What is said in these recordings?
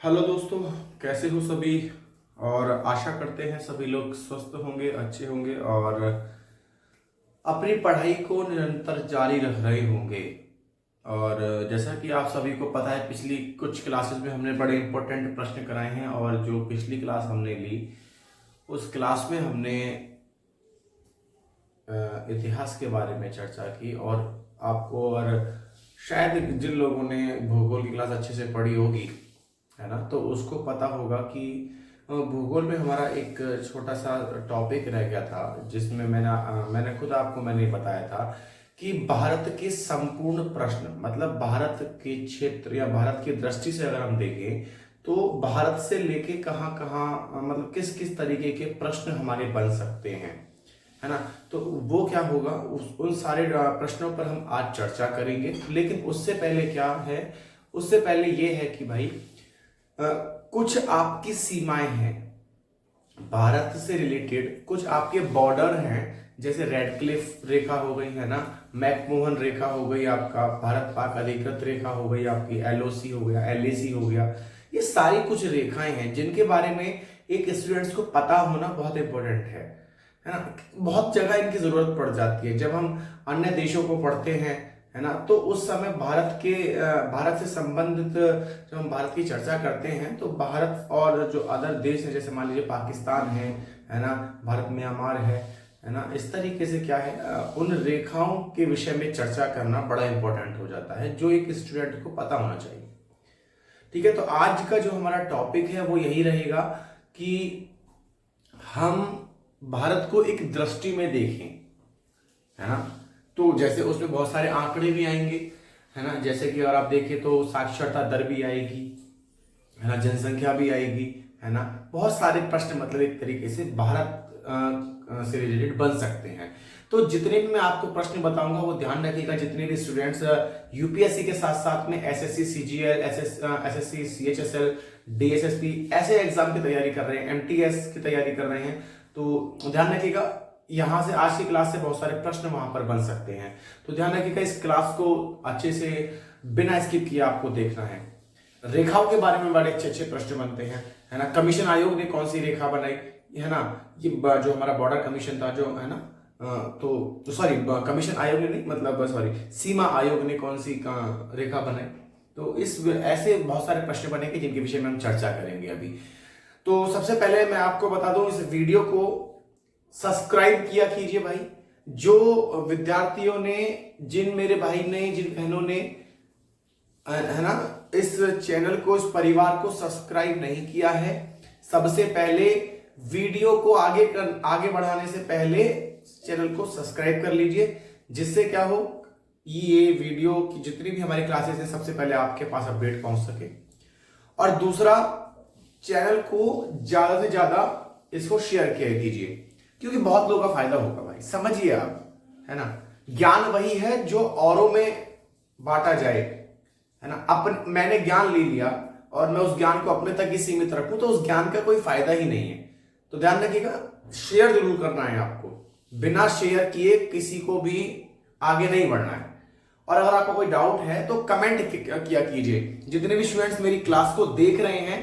Hello दोस्तों, कैसे हो सभी। और आशा करते हैं सभी लोग स्वस्थ होंगे, अच्छे होंगे और अपनी पढ़ाई को निरंतर जारी रख रहे होंगे। और जैसा कि आप सभी को पता है, पिछली कुछ क्लासेस में हमने बड़े इंपॉर्टेंट प्रश्न कराए हैं और जो पिछली क्लास हमने ली उस क्लास में हमने इतिहास के बारे में चर्चा की। और आपको और शायद जिन लोगों ने भूगोल की क्लास अच्छे से पढ़ी होगी, है ना, तो उसको पता होगा कि भूगोल में हमारा एक छोटा सा टॉपिक रह गया था जिसमें मैंने खुद आपको मैंने बताया था कि भारत के संपूर्ण प्रश्न, मतलब भारत के क्षेत्र या भारत की दृष्टि से अगर हम देखें तो भारत से लेके कहाँ कहाँ मतलब किस किस तरीके के प्रश्न हमारे बन सकते हैं, है ना। तो वो क्या होगा, उन सारे प्रश्नों पर हम आज चर्चा करेंगे। लेकिन उससे पहले क्या है, उससे पहले ये है कि भाई अ, कुछ आपकी सीमाएं हैं भारत से रिलेटेड, कुछ आपके बॉर्डर हैं, जैसे रेड क्लिफ रेखा हो गई, है ना, मैकमोहन रेखा हो गई, आपका भारत पाक अधिकृत रेखा हो गई, आपकी एलओसी हो गया, एलएसी हो गया। ये सारी कुछ रेखाएं हैं जिनके बारे में एक स्टूडेंट्स को पता होना बहुत इंपॉर्टेंट है ना। बहुत जगह इनकी जरूरत पड़ जाती है जब हम अन्य देशों को पढ़ते हैं, है ना। तो उस समय भारत से संबंधित जब हम भारत की चर्चा करते हैं तो भारत और जो अदर देश है, जैसे मान लीजिए पाकिस्तान है ना, भारत म्यांमार है ना, इस तरीके से क्या है, उन रेखाओं के विषय में चर्चा करना बड़ा इंपॉर्टेंट हो जाता है जो एक स्टूडेंट को पता होना चाहिए। ठीक है, तो आज का जो हमारा टॉपिक है वो यही रहेगा कि हम भारत को एक दृष्टि में देखें, है ना। तो जैसे उसमें बहुत सारे आंकड़े भी आएंगे, है ना, जैसे कि अगर आप देखें तो साक्षरता दर भी आएगी, है ना, जनसंख्या भी आएगी, है ना। बहुत सारे प्रश्न मतलब एक तरीके से भारत से रिलेटेड बन सकते हैं। तो जितने भी मैं आपको प्रश्न बताऊंगा वो ध्यान रखिएगा, जितने भी स्टूडेंट्स यूपीएससी के साथ साथ में SSC CGL, SSC CHSL, DSSP ऐसे एग्जाम की तैयारी कर रहे हैं, एमटीएस की तैयारी कर रहे हैं, तो ध्यान रखिएगा यहां से आज की क्लास से बहुत सारे प्रश्न वहां पर बन सकते हैं। तो ध्यान रखिएगा, इस क्लास को अच्छे से बिना स्किप किए आपको देखना है। रेखाओं के बारे में बड़े अच्छे अच्छे प्रश्न बनते हैं, है ना। कमीशन आयोग ने कौन सी रेखा बनाई, है ना, ये जो हमारा बॉर्डर कमीशन था जो, है ना, तो सॉरी, कमीशन आयोग ने नहीं, मतलब सॉरी, सीमा आयोग ने कौन सी रेखा बनाई। तो इस ऐसे बहुत सारे प्रश्न बनेंगे जिनके विषय में हम चर्चा करेंगे अभी। तो सबसे पहले मैं आपको बता दूं, इस वीडियो को सब्सक्राइब किया कीजिए भाई। जो विद्यार्थियों ने, जिन मेरे भाई ने, जिन बहनों ने, है ना, इस चैनल को, इस परिवार को सब्सक्राइब नहीं किया है, सबसे पहले वीडियो को आगे बढ़ाने से पहले चैनल को सब्सक्राइब कर लीजिए, जिससे क्या हो, ये वीडियो की जितनी भी हमारी क्लासेस हैं सबसे पहले आपके पास अपडेट पहुंच सके। और दूसरा, चैनल को ज्यादा से ज्यादा इसको शेयर किया कीजिए, क्योंकि बहुत लोगों का फायदा होगा भाई, समझिए आप, है ना। ज्ञान वही है जो औरों में बांटा जाए, है ना। मैंने ज्ञान ले लिया और मैं उस ज्ञान को अपने तक ही सीमित रखूं तो उस ज्ञान का कोई फायदा ही नहीं है। तो ध्यान रखिएगा, शेयर जरूर करना है आपको, बिना शेयर किए किसी को भी आगे नहीं बढ़ना है। और अगर आपको कोई डाउट है तो कमेंट किया कीजिए। जितने भी स्टूडेंट्स मेरी क्लास को देख रहे हैं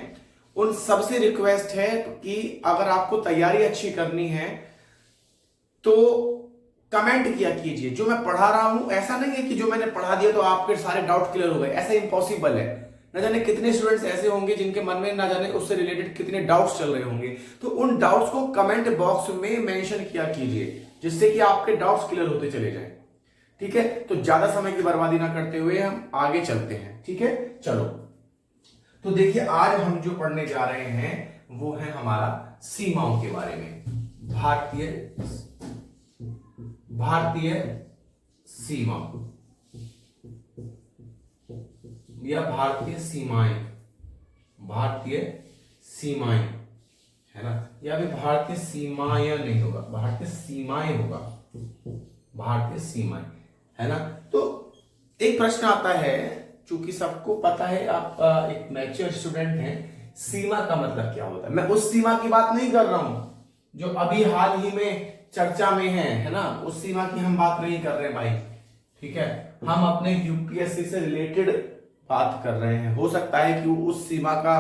उन सबसे रिक्वेस्ट है कि अगर आपको तैयारी अच्छी करनी है तो कमेंट किया कीजिए। जो मैं पढ़ा रहा हूं, ऐसा नहीं है कि जो मैंने पढ़ा दिया तो आपके सारे डाउट क्लियर हो गए, ऐसा इम्पॉसिबल है। न जाने कितने स्टूडेंट्स ऐसे होंगे जिनके मन में ना जाने उससे रिलेटेड कितने डाउट्स चल रहे होंगे। तो उन डाउट्स को कमेंट बॉक्स में मेंशन किया कीजिए, जिससे कि आपके डाउट्स क्लियर होते चले जाएं। ठीक है, तो ज्यादा समय की बर्बादी ना करते हुए हम आगे चलते हैं। ठीक है, चलो। तो देखिए, आज हम जो पढ़ने जा रहे हैं वो है हमारा सीमाओं के बारे में। भारतीय सीमा या भारतीय सीमाएं, भारतीय सीमाएं, है ना, या फिर भारतीय सीमाएं नहीं होगा, भारतीय सीमाएं होगा, भारतीय सीमाएं, है ना। तो एक प्रश्न आता है, चूंकि सबको पता है, आप एक मैच्योर स्टूडेंट हैं, सीमा का मतलब क्या होता है। मैं उस सीमा की बात नहीं कर रहा हूं जो अभी हाल ही में चर्चा में है ना, उस सीमा की हम बात नहीं कर रहे भाई। ठीक है, हम अपने यूपीएससी से रिलेटेड बात कर रहे हैं। हो सकता है कि उस सीमा का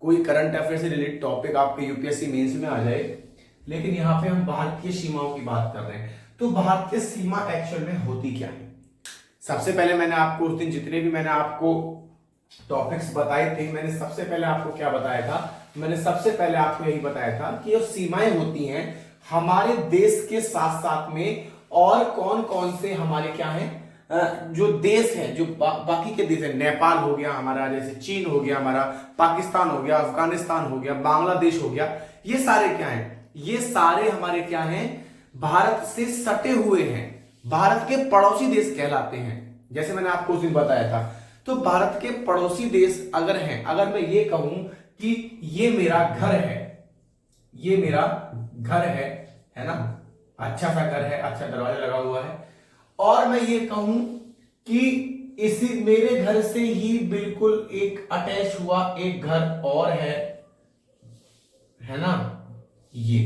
कोई करंट अफेयर से रिलेटेड टॉपिक आपके यूपीएससी मेंस में आ जाए, लेकिन यहाँ पे हम भारतीय सीमाओं की बात कर रहे हैं। तो भारतीय सीमा एक्चुअल में होती क्या है? सबसे पहले मैंने आपको उस दिन जितने भी मैंने आपको टॉपिक्स बताए थे, मैंने सबसे पहले आपको क्या बताया था? मैंने सबसे पहले आपको यही बताया था कि जो सीमाएं होती हैं हमारे देश के साथ साथ में और कौन कौन से हमारे क्या है जो देश है, जो बाकी के देश है, नेपाल हो गया हमारा, जैसे चीन हो गया हमारा, पाकिस्तान हो गया, अफगानिस्तान हो गया, बांग्लादेश हो गया, ये सारे क्या हैं? ये सारे हमारे क्या हैं? भारत से सटे हुए हैं, भारत के पड़ोसी देश कहलाते हैं। जैसे मैंने आपको उस दिन बताया था, तो भारत के पड़ोसी देश अगर हैं, अगर मैं ये कहूं कि ये मेरा घर है, ये मेरा घर है ना, अच्छा सा घर है, अच्छा दरवाजा लगा हुआ है, और मैं ये कहूं कि इसी मेरे घर से ही बिल्कुल एक अटैच हुआ एक घर और है ना, ये।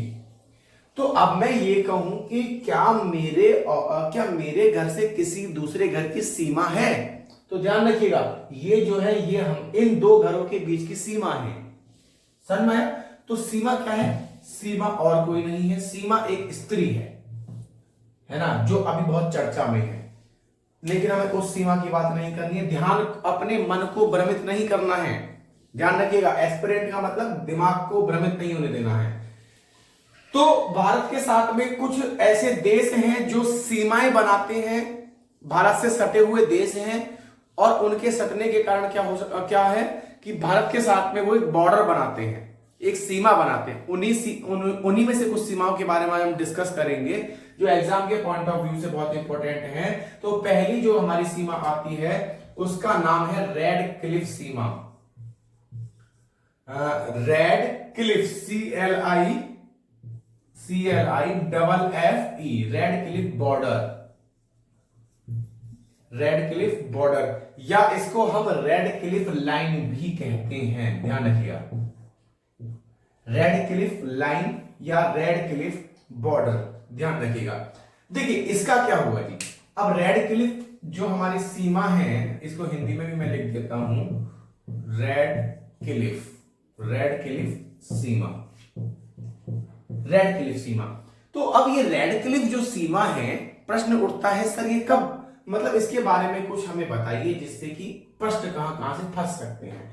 तो अब मैं ये कहूं कि क्या मेरे घर से किसी दूसरे घर की सीमा है? तो ध्यान रखिएगा, ये जो है ये हम इन दो घरों के बीच की सीमा है। समझ में आया? तो सीमा क्या है? सीमा और कोई नहीं है, सीमा एक स्त्री है ना, जो अभी बहुत चर्चा में है, लेकिन हमें उस सीमा की बात नहीं करनी है। ध्यान, अपने मन को भ्रमित नहीं करना है, ध्यान रखिएगा। एस्पिरेंट का मतलब दिमाग को भ्रमित नहीं होने देना है। तो भारत के साथ में कुछ ऐसे देश हैं जो सीमाएं बनाते हैं, भारत से सटे हुए देश हैं, और उनके सटने के कारण क्या है कि भारत के साथ में वो एक बॉर्डर बनाते हैं, एक सीमा बनाते हैं। उन्हीं में से कुछ सीमाओं के बारे में हम डिस्कस करेंगे जो एग्जाम के पॉइंट ऑफ व्यू से बहुत इंपॉर्टेंट है। तो पहली जो हमारी सीमा आती है उसका नाम है रेड क्लिफ सीमा। Red cliff, CLIFFE, red cliff border, red cliff border, या इसको हम रेड क्लिफ लाइन भी कहते हैं, ध्यान रखिएगा। रेड क्लिफ लाइन या रेड क्लिफ बॉर्डर, ध्यान रखिएगा। देखिए इसका क्या हुआ जी, अब रेड क्लिफ जो हमारी सीमा है, इसको हिंदी में भी मैं लिख देता हूं, रेड क्लिफ सीमा, रेड क्लिफ सीमा। तो अब ये रेड क्लिफ जो सीमा है, प्रश्न उठता है सर ये कब, मतलब इसके बारे में कुछ हमें बताइए जिससे कि प्रश्न कहां से फंस सकते हैं।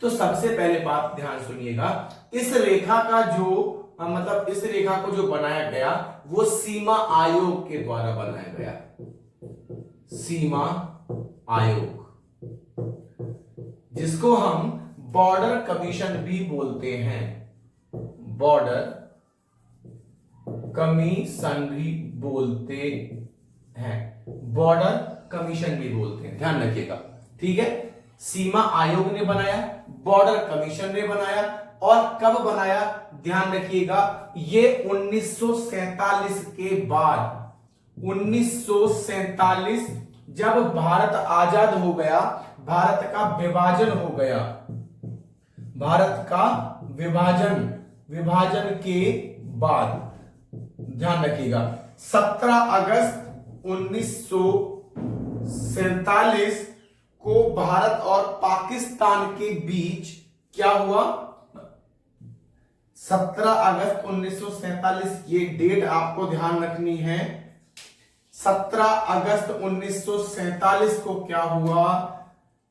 तो सबसे पहले बात ध्यान सुनिएगा, इस रेखा का जो मतलब इस रेखा को जो बनाया गया वो सीमा आयोग के द्वारा बनाया गया, सीमा आयोग, जिसको हम बॉर्डर कमीशन भी बोलते हैं, बॉर्डर कमीशन भी बोलते हैं, बॉर्डर कमीशन भी बोलते हैं, ध्यान रखिएगा। ठीक है, सीमा आयोग ने बनाया, बॉर्डर कमीशन ने बनाया, और कब बनाया ध्यान रखिएगा, ये 1947 के बाद, 1947 जब भारत आजाद हो गया, भारत का विभाजन हो गया, भारत का विभाजन के बाद, ध्यान रखिएगा, 17 अगस्त 1947 को भारत और पाकिस्तान के बीच क्या हुआ, 17 अगस्त 1947, ये डेट आपको ध्यान रखनी है। 17 अगस्त 1947 को क्या हुआ,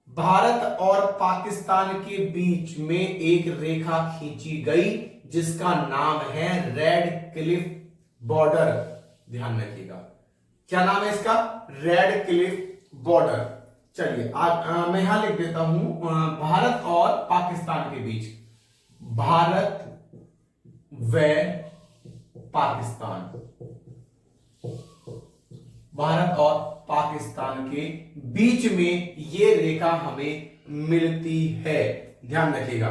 भारत और पाकिस्तान के बीच में एक रेखा खींची गई जिसका नाम है रेड क्लिफ बॉर्डर, ध्यान रखिएगा। क्या नाम है इसका, रेड क्लिफ बॉर्डर। चलिए मैं यहां लिख देता हूं, भारत और पाकिस्तान के बीच, भारत व पाकिस्तान, भारत और पाकिस्तान के बीच में ये रेखा हमें मिलती है, ध्यान रखिएगा।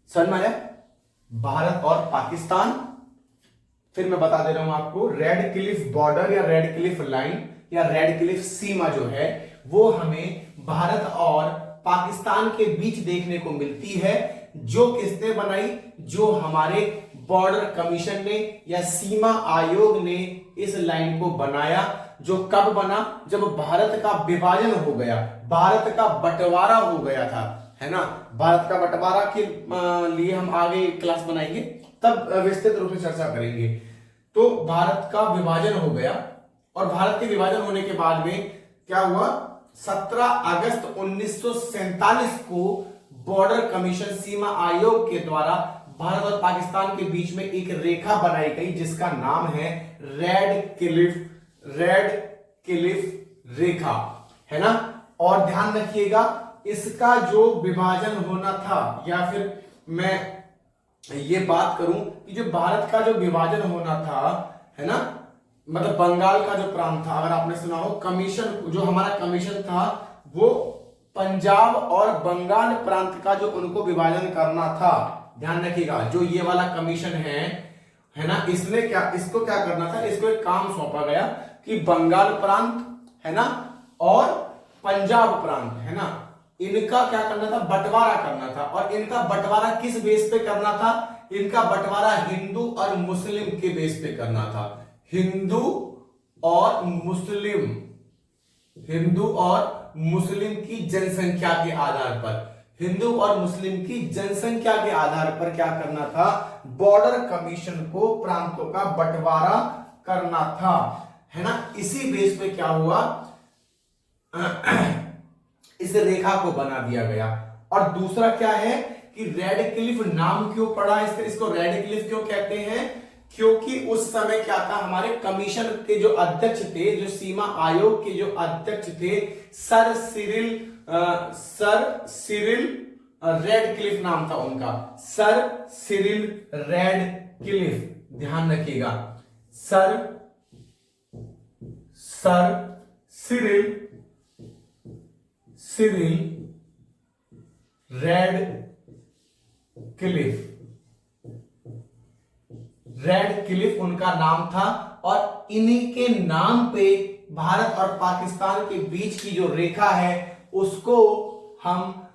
समझ में आया, भारत और पाकिस्तान। फिर मैं बता दे रहा हूं आपको, रेड क्लिफ बॉर्डर या रेड क्लिफ लाइन या रेड क्लिफ सीमा जो है वो हमें भारत और पाकिस्तान के बीच देखने को मिलती है, जो किसने बनाई, जो हमारे बॉर्डर कमीशन ने या सीमा आयोग ने इस लाइन को बनाया, जो कब बना, जब भारत का विभाजन हो गया, भारत का बंटवारा हो गया था, है ना, भारत का बंटवारा के लिए हम आगे क्लास बनाएंगे, तब विस्तृत रूप से चर्चा करेंगे। तो भारत का विभाजन हो गया, और भारत के विभाजन होने के बाद में क्या हुआ, 17 अगस्त 1947 को बॉर्डर कमीशन सीमा आयोग के द्वारा भारत और पाकिस्तान के बीच में एक रेखा बनाई गई जिसका नाम है रेड क्लिफ रेखा, है ना। और ध्यान रखिएगा, इसका जो विभाजन होना था, या फिर मैं ये बात करूं कि जो भारत का जो विभाजन होना था, है ना, मतलब बंगाल का जो प्रांत था, अगर आपने सुना हो, कमीशन जो हमारा कमीशन था वो पंजाब और बंगाल प्रांत का जो उनको विभाजन करना था, ध्यान रखिएगा, जो ये वाला कमीशन है ना, इसने इसको क्या करना था, इसको एक काम सौंपा गया कि बंगाल प्रांत, है ना, और पंजाब प्रांत, है ना, इनका क्या करना था, बंटवारा करना था। और इनका बंटवारा किस बेस पे करना था, इनका बंटवारा हिंदू और मुस्लिम के बेस पे करना था, हिंदू और मुस्लिम की जनसंख्या के आधार पर, हिंदू और मुस्लिम की जनसंख्या के आधार पर क्या करना था, बॉर्डर कमीशन को प्रांतों का बंटवारा करना था, है ना। इसी बेस पे क्या हुआ, इस रेखा को बना दिया गया। और दूसरा क्या है कि रेड क्लिफ नाम क्यों पड़ा, इसको रेड क्लिफ क्यों कहते हैं, क्योंकि उस समय क्या था, हमारे कमीशन के जो अध्यक्ष थे, जो सीमा आयोग के जो अध्यक्ष थे, सर सिरिल रेड क्लिफ नाम था उनका, सर सिरिल रेड क्लिफ, ध्यान रखिएगा, सर सिरिल रेड क्लिफ उनका नाम था। और इन्हीं के नाम पे भारत और पाकिस्तान के बीच की जो रेखा है उसको हम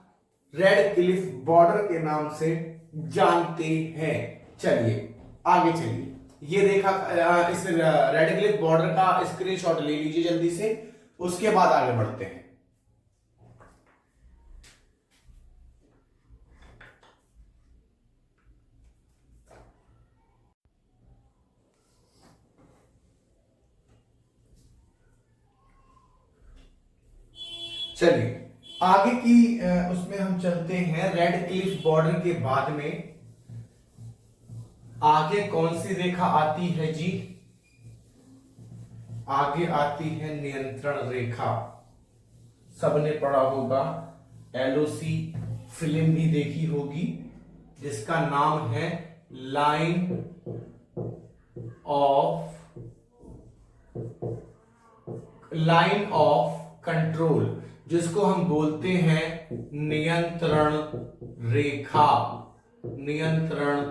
रेड क्लिफ बॉर्डर के नाम से जानते हैं। चलिए आगे चलिए, ये रेखा, इस रेड क्लिफ बॉर्डर का स्क्रीनशॉट ले लीजिए जल्दी से, उसके बाद आगे बढ़ते हैं। चलिए आगे की उसमें हम चलते हैं। रेड क्लिफ बॉर्डर के बाद में आगे कौन सी रेखा आती है जी, आगे आती है नियंत्रण रेखा। सबने पढ़ा होगा, एलओसी फिल्म भी देखी होगी, जिसका नाम है लाइन ऑफ कंट्रोल, जिसको हम बोलते हैं नियंत्रण रेखा, नियंत्रण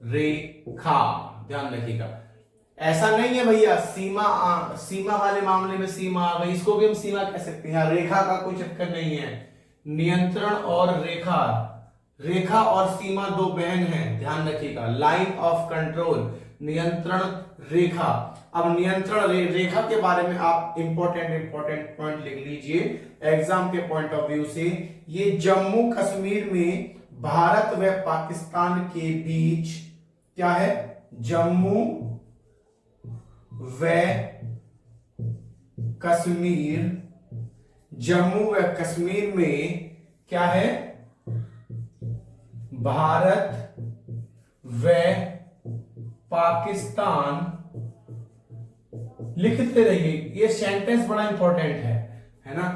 रेखा, ध्यान रखिएगा। ऐसा नहीं है भैया सीमा वाले मामले में सीमा आ गई, इसको भी हम सीमा कह सकते हैं, रेखा का कोई चक्कर नहीं है। नियंत्रण और रेखा, रेखा और सीमा दो बहन हैं, ध्यान रखिएगा। लाइन ऑफ कंट्रोल, नियंत्रण रेखा। अब नियंत्रण रेखा के बारे में आप इंपॉर्टेंट पॉइंट लिख लीजिए एग्जाम के पॉइंट ऑफ व्यू से। ये जम्मू कश्मीर में भारत व पाकिस्तान के बीच क्या है, जम्मू व कश्मीर में क्या है, भारत व पाकिस्तान, लिखते रहिए, ये सेंटेंस बड़ा इंपॉर्टेंट है ना।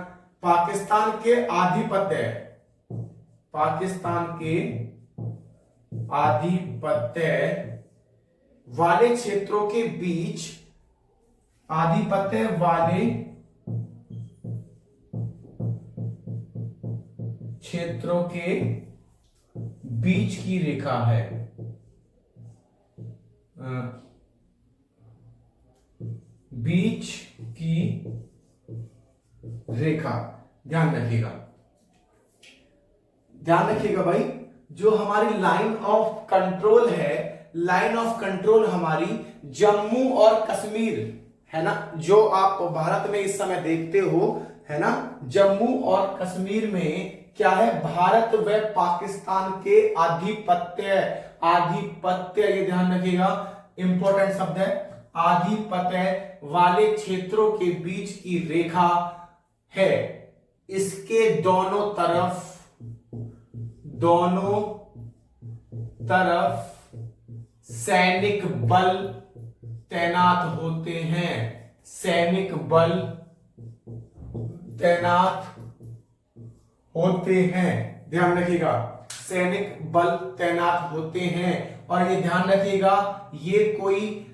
पाकिस्तान के आधिपत्य वाले क्षेत्रों के बीच, आधिपत्य वाले क्षेत्रों के बीच की रेखा है, बीच की रेखा, ध्यान रखिएगा भाई। जो हमारी लाइन ऑफ कंट्रोल है, लाइन ऑफ कंट्रोल हमारी जम्मू और कश्मीर है ना, जो आप भारत में इस समय देखते हो, है ना, जम्मू और कश्मीर में क्या है, भारत व पाकिस्तान के आधिपत्य, आधिपत्य ये ध्यान रखिएगा, इंपॉर्टेंट शब्द है, आधिपत्य वाले क्षेत्रों के बीच की रेखा है। इसके दोनों तरफ सैनिक बल तैनात होते हैं, सैनिक बल तैनात होते हैं, ध्यान रखिएगा, सैनिक बल तैनात होते हैं। और ये ध्यान रखिएगा, ये कोई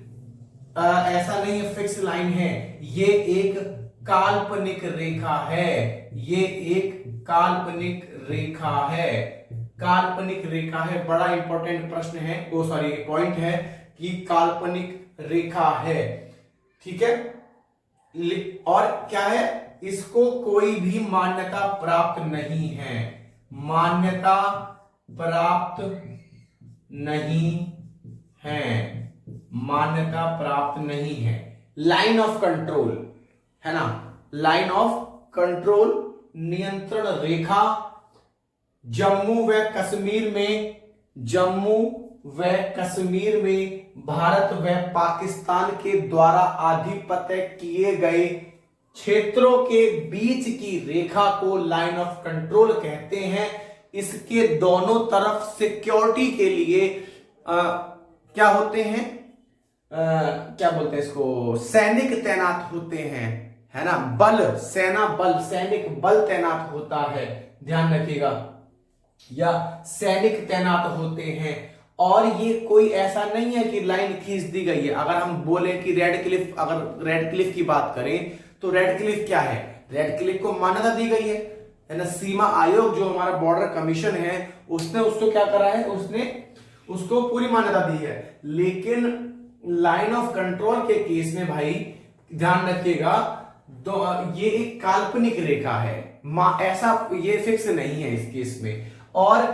ऐसा नहीं है फिक्स लाइन है, ये एक काल्पनिक रेखा है, ये एक काल्पनिक रेखा है, काल्पनिक रेखा है। बड़ा इंपॉर्टेंट प्रश्न है, वो सॉरी पॉइंट है कि काल्पनिक रेखा है, ठीक है। और क्या है, इसको कोई भी मान्यता प्राप्त नहीं है, मान्यता प्राप्त नहीं है, मान्यता प्राप्त नहीं है। लाइन ऑफ कंट्रोल है ना, लाइन ऑफ कंट्रोल, नियंत्रण रेखा जम्मू व कश्मीर में, जम्मू व कश्मीर में भारत व पाकिस्तान के द्वारा आधिपत्य किए गए क्षेत्रों के बीच की रेखा को लाइन ऑफ कंट्रोल कहते हैं। इसके दोनों तरफ सिक्योरिटी के लिए क्या होते हैं, क्या बोलते हैं इसको, सैनिक तैनात होते हैं, है ना, बल, सेना बल, सैनिक बल तैनात होता है, ध्यान रखिएगा, या सैनिक तैनात होते हैं। और ये कोई ऐसा नहीं है कि लाइन खींच दी गई है। अगर हम बोले कि रेड क्लिफ, अगर रेड क्लिफ की बात करें तो रेड क्लिफ क्या है, रेड क्लिफ को मान्यता दी गई है ना, सीमा आयोग जो हमारा बॉर्डर कमीशन है उसने उसको क्या करा है, उसने उसको पूरी मान्यता दी है। लेकिन लाइन ऑफ कंट्रोल के केस में भाई ध्यान रखिएगा, ये एक काल्पनिक रेखा है, ऐसा ये फिक्स नहीं है इस केस में। और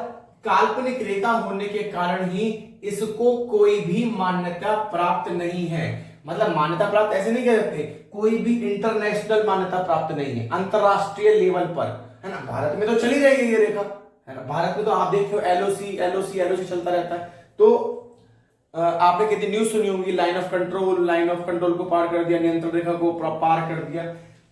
काल्पनिक रेखा होने के कारण ही इसको कोई भी मान्यता प्राप्त नहीं है, मतलब मान्यता प्राप्त ऐसे नहीं कह सकते, कोई भी इंटरनेशनल मान्यता प्राप्त नहीं है, अंतरराष्ट्रीय लेवल पर, है ना। भारत में तो चली रही है ये रेखा, है ना, भारत में तो आप देखो एलओसी एलओसी एलओसी चलता रहता है। तो आपने कितनी न्यूज सुनी होंगी, line of control, line of control को पार कर दिया, नियंत्रण रेखा को पार कर दिया।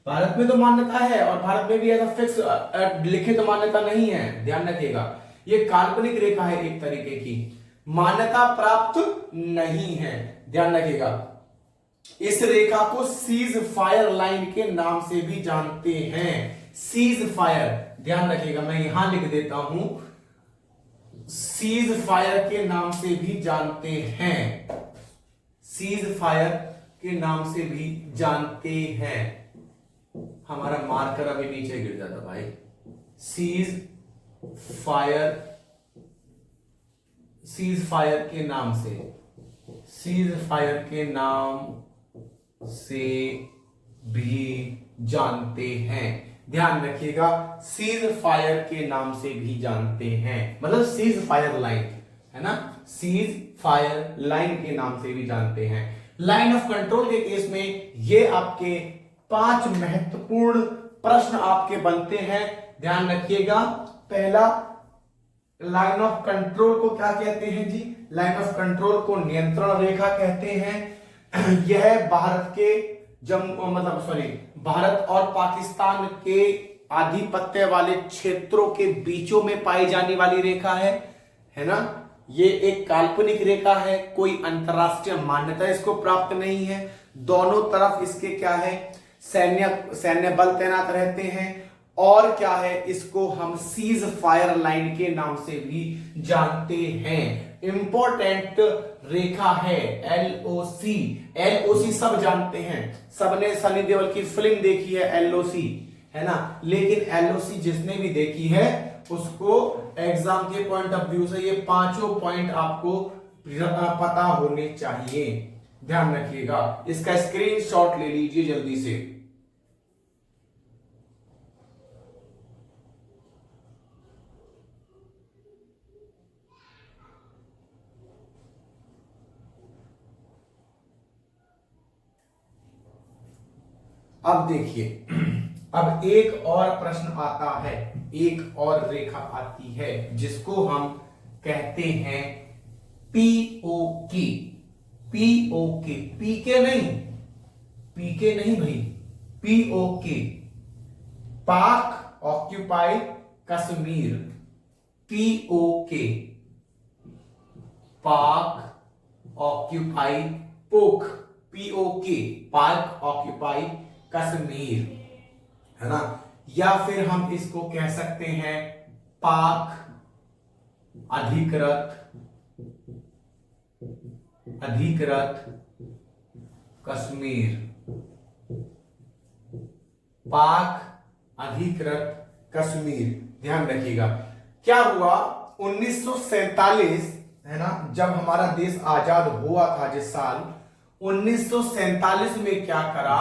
भारत में तो मान्यता है, और भारत में भी ऐसा फिक्स लिखित मान्यता नहीं है, ध्यान रखिएगा। ये काल्पनिक रेखा है एक तरीके की, मान्यता प्राप्त नहीं है, ध्यान रखिएगा। इस रेखा को सीज फायर लाइन के नाम से भी जानते हैं, सीज फायर, ध्यान रखिएगा, मैं यहां लिख देता हूं, सीज फायर के नाम से भी जानते हैं, सीज फायर के नाम से भी जानते हैं। हमारा मार्कर अभी नीचे गिर जाता भाई, सीज फायर, सीज फायर के नाम से, सीज फायर के नाम से भी जानते हैं, ध्यान रखिएगा, सीज फायर के नाम से भी जानते हैं, मतलब सीज फायर लाइन, है ना, सीज फायर लाइन के नाम से भी जानते हैं। लाइन ऑफ कंट्रोल के केस में ये आपके 5 महत्वपूर्ण प्रश्न आपके बनते हैं, ध्यान रखिएगा। पहला, लाइन ऑफ कंट्रोल को क्या कहते हैं जी, लाइन ऑफ कंट्रोल को नियंत्रण रेखा कहते हैं। यह भारत के भारत और पाकिस्तान के आधिपत्य वाले क्षेत्रों के बीचों में पाई जाने वाली रेखा है ना। ये एक काल्पनिक रेखा है, कोई अंतरराष्ट्रीय मान्यता इसको प्राप्त नहीं है। दोनों तरफ इसके क्या है, सैन्य बल तैनात रहते हैं। और क्या है, इसको हम सीज फायर लाइन के नाम से भी जानते हैं। इंपॉर्टेंट रेखा है एलओसी, एलओसी सब जानते हैं, सबने सनी देओल की फिल्म देखी है एलओसी, है ना। लेकिन एलओसी जिसने भी देखी है उसको एग्जाम के पॉइंट ऑफ व्यू से ये 5 पॉइंट आपको पता होने चाहिए, ध्यान रखिएगा। इसका स्क्रीनशॉट ले लीजिए जल्दी से। अब देखिए अब एक और प्रश्न आता है, एक और रेखा आती है जिसको हम कहते हैं पीओके। पीओके, पीके नहीं, पीके नहीं भाई, पीओके, पाक ऑक्यूपाई कश्मीर। पीओके, पाक ऑक्यूपाई पोक, पीओके, पाक ऑक्यूपाई कश्मीर, है ना। या फिर हम इसको कह सकते हैं पाक अधिकृत, अधिकृत कश्मीर, पाक अधिकृत कश्मीर। ध्यान रखिएगा, क्या हुआ 1947, है ना, जब हमारा देश आजाद हुआ था जिस साल 1947 में क्या करा,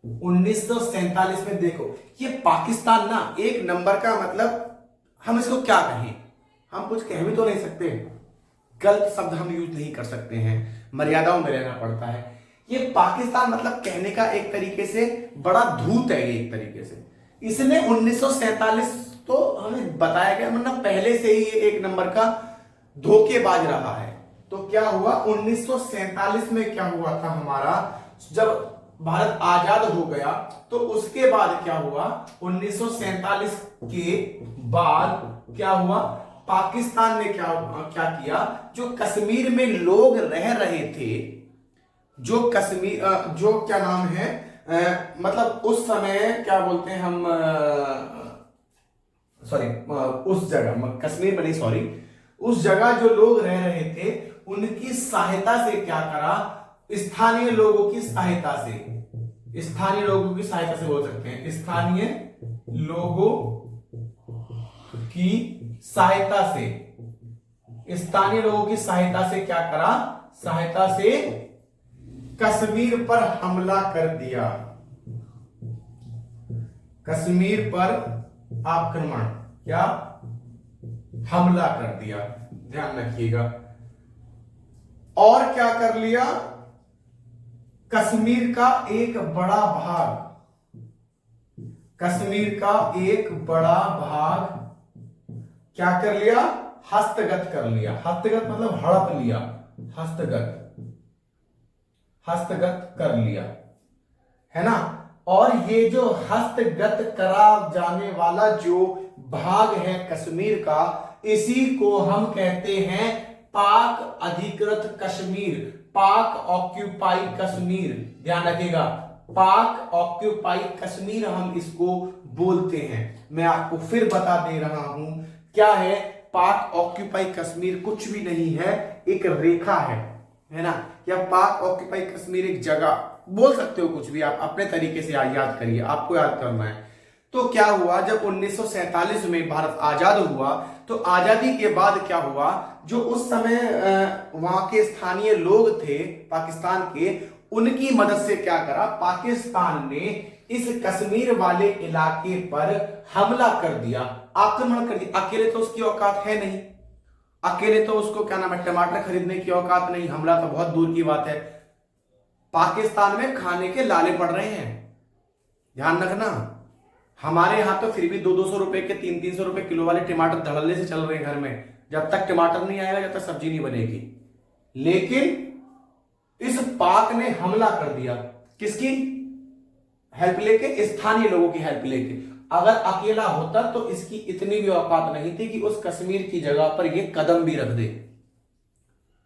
1947 में देखो ये पाकिस्तान ना एक नंबर का, मतलब हम इसको क्या कहें, हम कुछ कह भी तो नहीं सकते, गलत शब्द हम यूज नहीं कर सकते हैं, मर्यादाओं में रहना पड़ता है। ये पाकिस्तान मतलब कहने का एक तरीके से बड़ा धूत है ये एक तरीके से। इसने 1947 तो हमें बताया गया, मतलब पहले से ही ये एक नंबर का धोखेबाज रहा है। तो क्या हुआ 1947 में, क्या हुआ था हमारा, जब भारत आजाद हो गया तो उसके बाद क्या हुआ, 1947 के बाद क्या हुआ, पाकिस्तान ने क्या क्या किया, जो कश्मीर में लोग रह रहे थे, जो कश्मीर जो क्या नाम है, मतलब उस समय क्या बोलते हैं हम, सॉरी उस जगह कश्मीर में नहीं, सॉरी उस जगह जो लोग रह रहे थे उनकी सहायता से क्या करा, स्थानीय लोगों की सहायता से, स्थानीय लोगों की सहायता से बोल सकते हैं, स्थानीय लोगों की सहायता से, स्थानीय लोगों की सहायता से क्या करा, सहायता से कश्मीर पर हमला कर दिया, कश्मीर पर आक्रमण, क्या हमला कर दिया। ध्यान रखिएगा, और क्या कर लिया, कश्मीर का एक बड़ा भाग, कश्मीर का एक बड़ा भाग क्या कर लिया, हस्तगत कर लिया। हस्तगत मतलब हड़प लिया, हस्तगत, हस्तगत कर लिया, है ना। और ये जो हस्तगत करा जाने वाला जो भाग है कश्मीर का, इसी को हम कहते हैं पाक अधिकृत कश्मीर, पाक ऑक्यूपाई कश्मीर। ध्यान रखिएगा, पाक ऑक्यूपाई कश्मीर हम इसको बोलते हैं। मैं आपको फिर बता दे रहा हूं क्या है पाक ऑक्यूपाई कश्मीर, कुछ भी नहीं है, एक रेखा है ना। या पाक ऑक्यूपाई कश्मीर एक जगह बोल सकते हो, कुछ भी आप अपने तरीके से याद करिए, आपको याद करना है। तो क्या हुआ, जब 1947 में भारत आजाद हुआ तो आजादी के बाद क्या हुआ, जो उस समय वहां के स्थानीय लोग थे पाकिस्तान के, उनकी मदद से क्या करा, पाकिस्तान ने इस कश्मीर वाले इलाके पर हमला कर दिया, आक्रमण कर दिया। अकेले तो उसकी औकात है नहीं, अकेले तो उसको क्या नाम है टमाटर खरीदने की औकात नहीं, हमला तो बहुत दूर की बात है। पाकिस्तान में खाने के लाले पड़ रहे हैं, ध्यान रखना। हमारे यहां तो फिर भी 200-200 रुपए के 300-300 रुपए किलो वाले टमाटर धड़ल्ले से चल रहे हैं घर में, जब तक टमाटर नहीं आएगा जब तक सब्जी नहीं बनेगी। लेकिन इस पाक ने हमला कर दिया, किसकी हेल्प लेके, स्थानीय लोगों की हेल्प लेके। अगर अकेला होता तो इसकी इतनी भी औकात नहीं थी कि उस कश्मीर की जगह पर यह कदम भी रख दे,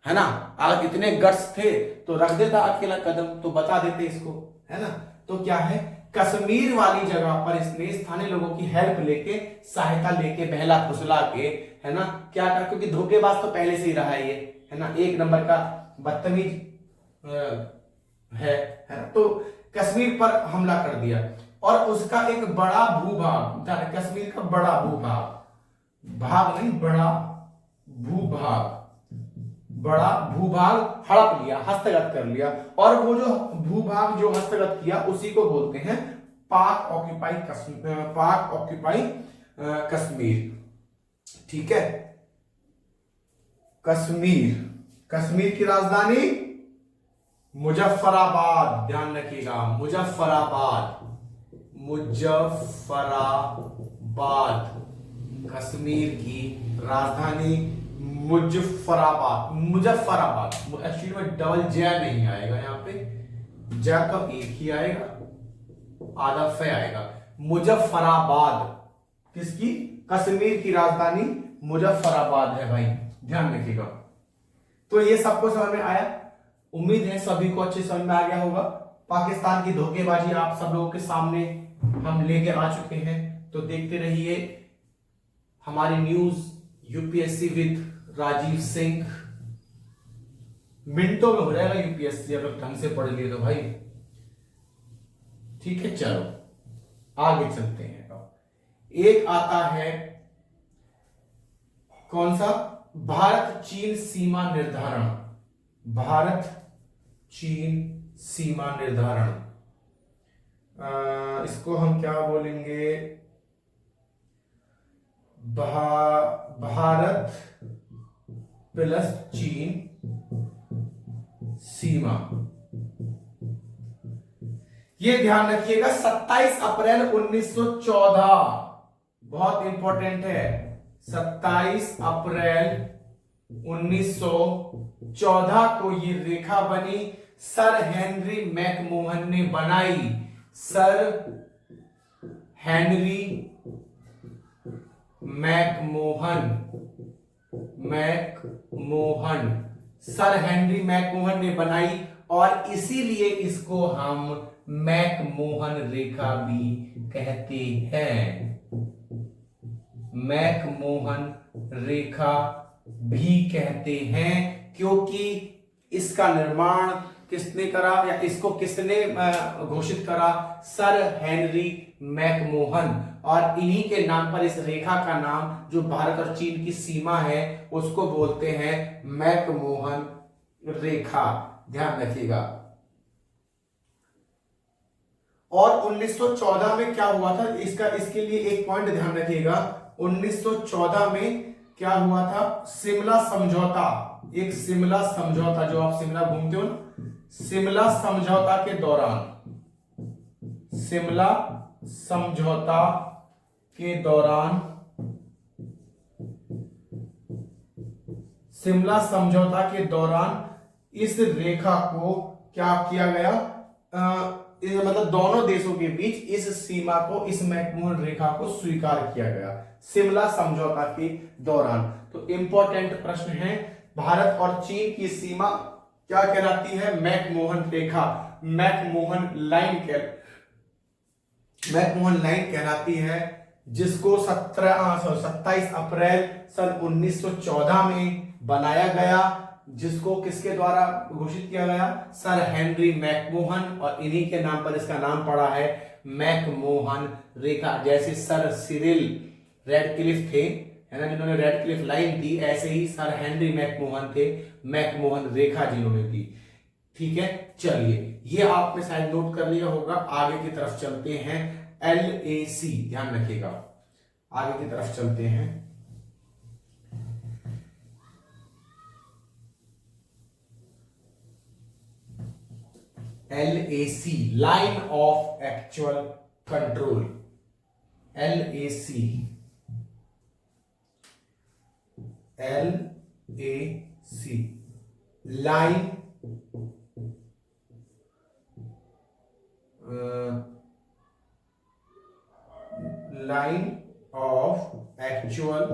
है ना। अगर इतने गट्स थे तो रख देता अकेला कदम, तो बता देते इसको, है ना। तो क्या है, कश्मीर वाली जगह पर इसने स्थानीय लोगों की हेल्प लेके, सहायता लेके, बहला फुसला के, है ना, क्या कर, क्योंकि धोखेबाज तो पहले से ही रहा है ये, है ना, एक नंबर का बदतमीज है ना। तो कश्मीर पर हमला कर दिया और उसका एक बड़ा भूभाग, कश्मीर का बड़ा भूभाग, भाग नहीं बड़ा भूभाग, बड़ा भूभाग हड़प लिया, हस्तगत कर लिया। और वो जो भूभाग जो हस्तगत किया उसी को बोलते हैं पाक ऑक्यूपाई कश्मीर, पाक ऑक्यूपाई कश्मीर। ठीक है, कश्मीर, कश्मीर की राजधानी मुजफ्फराबाद, ध्यान रखिएगा मुजफ्फराबाद, मुजफ्फराबाद, कश्मीर की राजधानी मुजफ्फराबाद। मुजफ्फराबाद एक्चुअली में डबल जय नहीं आएगा, यहाँ पे जय तो एक ही आएगा, आधा फे आएगा। मुजफ्फराबाद किसकी? कश्मीर की राजधानी मुजफ्फराबाद है भाई, ध्यान रखिएगा। तो ये सबको समझ में आया, उम्मीद है सभी को अच्छे समझ में आ गया होगा। पाकिस्तान की धोखेबाजी आप सब लोगों के सामने हम लेके आ चुके हैं, तो देखते रहिए हमारी news UPSC with Rajeev Singh. मिनटों में हो जाएगा यूपीएससी अगर ढंग से पढ़ लिए तो भाई। ठीक है, चलो आगे चलते हैं। एक आता है कौन सा? भारत चीन सीमा निर्धारण। भारत चीन सीमा निर्धारण, इसको हम क्या बोलेंगे? भारत प्लस चीन सीमा। ये ध्यान रखिएगा 27 अप्रैल 1914, बहुत इंपॉर्टेंट है। 27 अप्रैल 1914 को ये रेखा बनी, सर हेनरी मैकमोहन ने बनाई। Sir Henry McMahon sir Henry McMahon ने बनाई, और इसीलिए इसको हम मैकमोहन रेखा भी कहते हैं। मैकमोहन रेखा भी कहते हैं क्योंकि इसका निर्माण किसने करा, या इसको किसने घोषित करा? Sir Henry McMahon. और इन्हीं के नाम पर इस रेखा का नाम, जो भारत और चीन की सीमा है, उसको बोलते हैं मैकमोहन रेखा, ध्यान रखिएगा। और 1914 में क्या हुआ था, इसके लिए एक पॉइंट ध्यान रखिएगा। 1914 में क्या हुआ था? शिमला समझौता। एक शिमला समझौता, जो आप शिमला घूमते हो ना, शिमला समझौता के दौरान, शिमला समझौता के दौरान, शिमला समझौता के दौरान इस रेखा को क्या किया गया? मतलब दोनों देशों के बीच इस सीमा को, इस मैकमोहन रेखा को स्वीकार किया गया शिमला समझौता के दौरान। तो इंपॉर्टेंट प्रश्न है, भारत और चीन की सीमा क्या कहलाती है? मैकमोहन रेखा, मैकमोहन लाइन कहलाती है, जिसको 27 अप्रैल सन 1914 में बनाया गया, जिसको किसके द्वारा घोषित किया गया? सर हेनरी मैकमोहन, और इन्हीं के नाम पर इसका नाम पड़ा है मैकमोहन रेखा। जैसे सर सिरिल रेडक्लिफ थे, है ना, जिन्होंने रेडक्लिफ लाइन दी, ऐसे ही सर हेनरी मैकमोहन थे, मैकमोहन रेखा जिन्होंने दी। ठीक है, चलिए ये आपने शायद नोट कर लिया होगा। आगे की तरफ चलते हैं, LAC, ध्यान रखिएगा, आगे की तरफ चलते हैं। LAC, line of actual control. LAC line of actual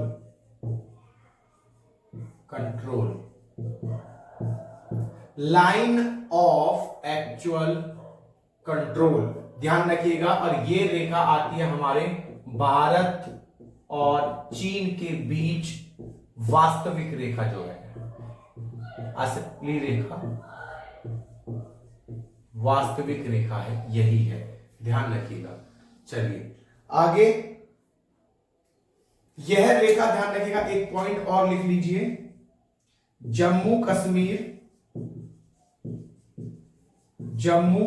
control. Line of actual control, ध्यान रखिएगा। और ये रेखा आती है हमारे भारत और चीन के बीच, वास्तविक रेखा जो है, असली रेखा, वास्तविक रेखा है, यही है, ध्यान रखिएगा। चलिए आगे, यह रेखा ध्यान रखिएगा, एक पॉइंट और लिख लीजिए, जम्मू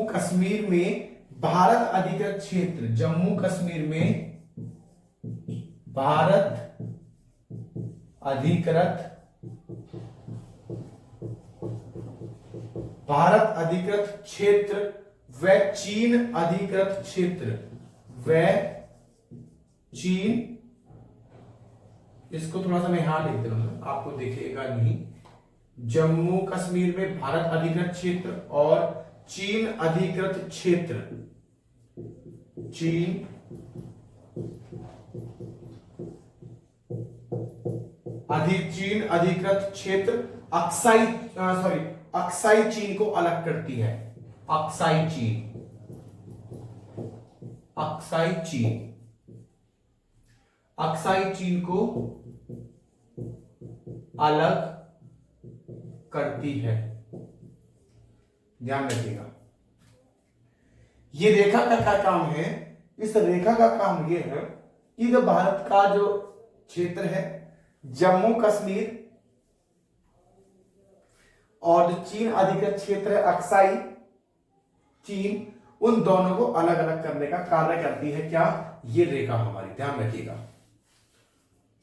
कश्मीर में भारत अधिकृत क्षेत्र, जम्मू कश्मीर में भारत अधिकृत क्षेत्र व चीन अधिकृत क्षेत्र व चीन, इसको थोड़ा सा मैं यहां लिख दे रहा हूं, आपको दिखेगा नहीं, जम्मू कश्मीर में भारत अधिकृत क्षेत्र और चीन अधिकृत क्षेत्र, चीन अधिकृत क्षेत्र अक्साई चीन को अलग करती है, अक्साई चीन को अलग करती है। ध्यान रखिएगा, ये रेखा का क्या काम है, इस रेखा का काम ये है कि जो भारत का जो क्षेत्र है जम्मू कश्मीर और जो चीन अधिकृत क्षेत्र है अक्साई चीन, उन दोनों को अलग अलग करने का कार्य करती है क्या, ये रेखा हमारी, ध्यान रखिएगा।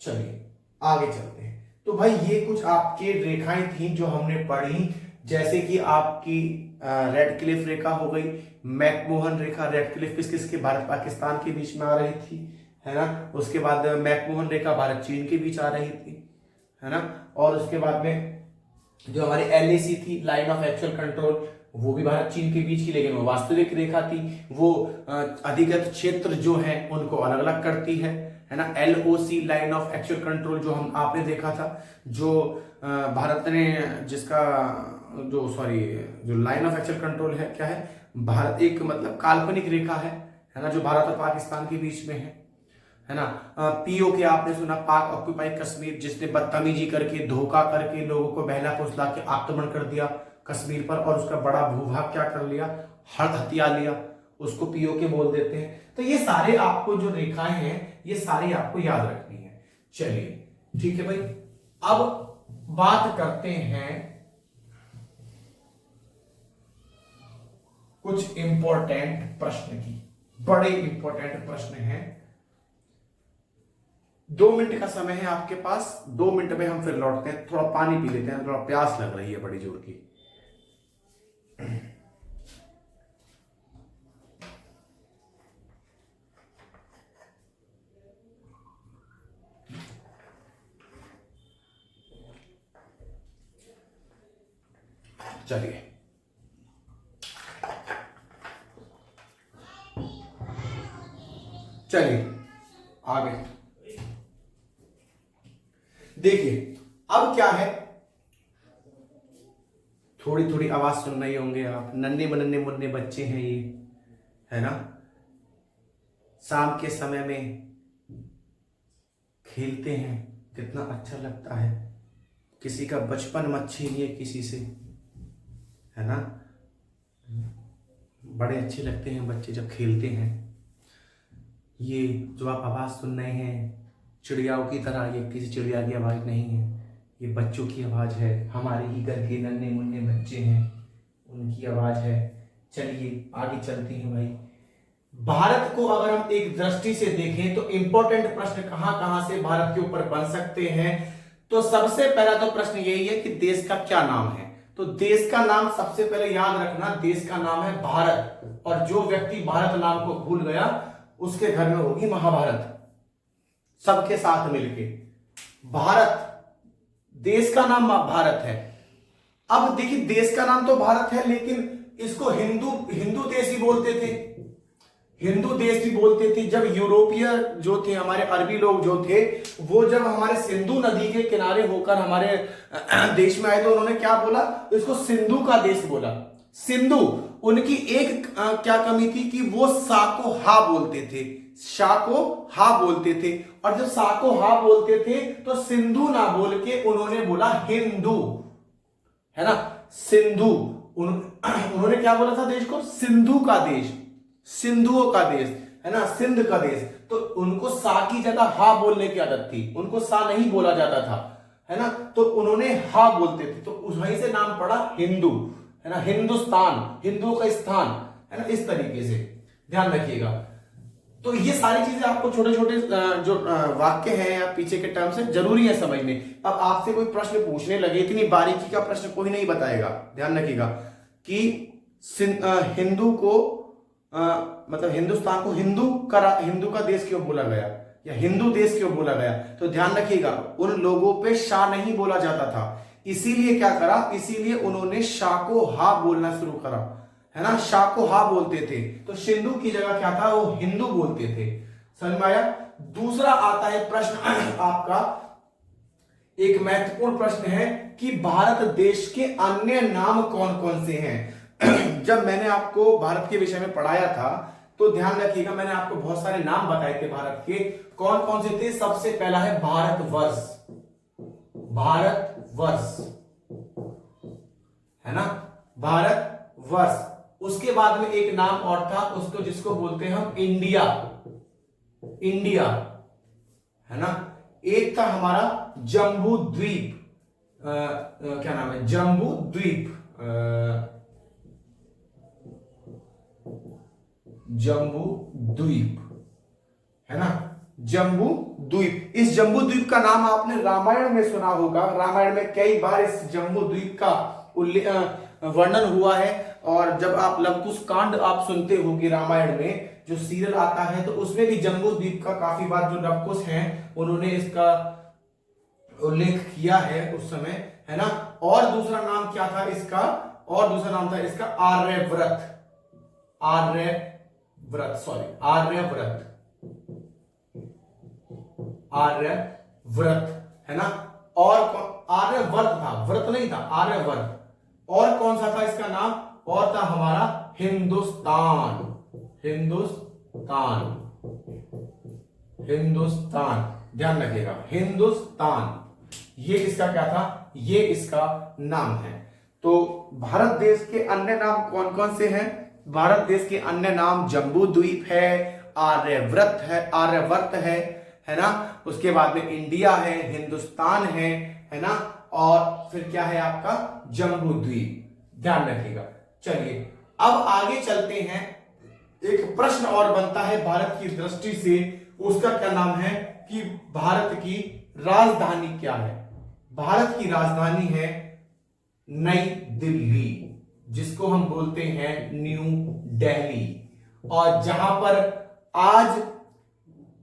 चलिए आगे चलते हैं। तो भाई ये कुछ आपके रेखाएं थी जो हमने पढ़ी, जैसे कि आपकी रेड क्लिफ रेखा हो गई, मैकमोहन रेखा, रेड क्लिफ किस किस के, भारत पाकिस्तान के बीच में आ रही थी, है ना। उसके बाद मैकमोहन रेखा भारत चीन के बीच आ रही थी, है ना। और उसके बाद में जो हमारी LAC थी, लाइन ऑफ एक्चुअल कंट्रोल, वो भी भारत चीन के बीच की, लेकिन वो वास्तविक रेखा थी, वो अधिकृत क्षेत्र जो है उनको अलग अलग करती है ना। LOC, line of actual control, जो हम आपने देखा था, जो भारत ने जिसका जो लाइन ऑफ एक्चुअल कंट्रोल है क्या है, भारत एक मतलब काल्पनिक रेखा है ना, जो भारत और पाकिस्तान के बीच में है ना। POK आपने सुना, पाक ऑक्यूपाइड कश्मीर, जिसने बदतमीजी करके, धोखा करके लोगों को बहला फुसला के आक्रमण कर दिया कश्मीर पर, और उसका बड़ा भूभाग क्या कर लिया, हथिया लिया, उसको POK बोल देते हैं। तो ये सारे आपको जो रेखाएं हैं ये सारी आपको याद रखनी है। चलिए ठीक है भाई, अब बात करते हैं कुछ इंपॉर्टेंट प्रश्न की, बड़े इंपॉर्टेंट प्रश्न हैं। 2 मिनट का समय है आपके पास, 2 मिनट में हम फिर लौटते हैं, थोड़ा पानी पी लेते हैं, थोड़ा प्यास लग रही है बड़ी जोर की। चलिए आगे देखिए, अब क्या है, थोड़ी थोड़ी आवाज सुन रहे होंगे आप, नन्हे बनन्हे मुन्ने बच्चे हैं ये, है ना। शाम के समय में खेलते हैं, कितना अच्छा लगता है, किसी का बचपन मत छीनिए किसी से, है ना। बड़े अच्छे लगते हैं बच्चे जब खेलते हैं। ये जो आप आवाज़ सुन रहे हैं चिड़ियाओं की तरह, ये किसी चिड़िया की आवाज़ नहीं है, ये बच्चों की आवाज़ है, हमारे ही घर के नन्हे मुन्ने बच्चे हैं, उनकी आवाज़ है। चलिए आगे चलते हैं भाई। भारत को अगर हम एक दृष्टि से देखें तो इंपॉर्टेंट प्रश्न कहां कहां से भारत के ऊपर बन सकते हैं। तो सबसे पहला तो प्रश्न यही है कि देश का क्या नाम है। तो देश का नाम सबसे पहले याद रखना, देश का नाम है भारत, और जो व्यक्ति भारत नाम को भूल गया उसके घर में होगी महाभारत। सबके साथ मिलके भारत, देश का नाम भारत है। अब देखिए, देश का नाम तो भारत है, लेकिन इसको हिंदू देश ही बोलते थे, हिंदू देश भी बोलते थे। जब यूरोपीय जो थे, हमारे अरबी लोग जो थे, वो जब हमारे सिंधु नदी के किनारे होकर हमारे देश में आए तो उन्होंने क्या बोला, इसको सिंधु का देश बोला। सिंधु, उनकी एक क्या कमी थी कि वो सा को हा बोलते थे, शा को हा बोलते थे, और जब सा को हा बोलते थे तो सिंधु ना बोल के उन्होंने बोला हिंदू, है ना। सिंधु, उन्होंने क्या बोला था देश को, सिंधु का देश, सिंधुओं का देश, है ना, सिंध का देश। तो उनको सा की जगह हा बोलने की आदत थी, उनको सा नहीं बोला जाता था, है ना। तो उन्होंने हा बोलते थे, तो वहीं से नाम पड़ा हिंदू, है ना, हिंदुस्तान, हिंदुओं का स्थान, है ना, इस तरीके से ध्यान रखिएगा। तो ये सारी चीजें आपको छोटे छोटे जो वाक्य हैं या पीछे के टर्म्स हैं जरूरी है समझने। अब आपसे कोई प्रश्न पूछने लगे, इतनी बारीकी का प्रश्न कोई नहीं बताएगा, ध्यान रखिएगा कि हिंदू को मतलब हिंदुस्तान को हिंदू का देश क्यों बोला गया या हिंदू देश क्यों बोला गया? तो ध्यान रखिएगा, उन लोगों पे शाह नहीं बोला जाता था, इसीलिए क्या करा, इसीलिए उन्होंने शाह को हा बोलना शुरू करा, है ना, शाह को हा बोलते थे, तो सिंधु की जगह क्या था, वो हिंदू बोलते थे। समझ में आया? दूसरा आता है प्रश्न आपका, एक महत्वपूर्ण प्रश्न है कि भारत देश के अन्य नाम कौन कौन से हैं? जब मैंने आपको भारत के विषय में पढ़ाया था तो ध्यान रखिएगा, मैंने आपको बहुत सारे नाम बताए थे भारत के, कौन कौन से थे? सबसे पहला है भारतवर्ष, भारतवर्ष, है ना, भारतवर्ष। उसके बाद में एक नाम और था उसको, जिसको बोलते हैं हम इंडिया, इंडिया, है ना। एक था हमारा जम्बू द्वीप, क्या नाम है, जम्बू द्वीप, जम्बू द्वीप, है ना, जम्बू द्वीप। इस जम्बू द्वीप का नाम आपने रामायण में सुना होगा, रामायण में कई बार इस जम्बू द्वीप का वर्णन हुआ है, और जब आप लवकुश कांड आप सुनते होंगे रामायण में, जो सीरियल आता है, तो उसमें भी जम्बू द्वीप का काफी बार जो लवकुश हैं उन्होंने इसका उल्लेख किया है उस समय, है ना। और दूसरा नाम क्या था इसका, और दूसरा नाम था इसका आर्यव्रत, आर्यव्रत, सॉरी, आर्यव्रत, आर्यव्रत, है ना। और आर्यवर्त था, व्रत नहीं था, आर्यवर्त। और कौन सा था इसका नाम, और था हमारा हिंदुस्तान, हिंदुस्तान, हिंदुस्तान, ध्यान रखिएगा, हिंदुस्तान, ये इसका क्या था, ये इसका नाम है। तो भारत देश के अन्य नाम कौन कौन से हैं? भारत देश के अन्य नाम जम्बू द्वीप है, आर्यव्रत है, आर्यवर्त है ना, उसके बाद में इंडिया है, हिंदुस्तान है ना, और फिर क्या है आपका जम्बू द्वीप, ध्यान रखिएगा। चलिए अब आगे चलते हैं, एक प्रश्न और बनता है भारत की दृष्टि से, उसका क्या नाम है कि भारत की राजधानी क्या है? भारत की राजधानी है नई दिल्ली, जिसको हम बोलते हैं न्यू दिल्ली, और जहां पर आज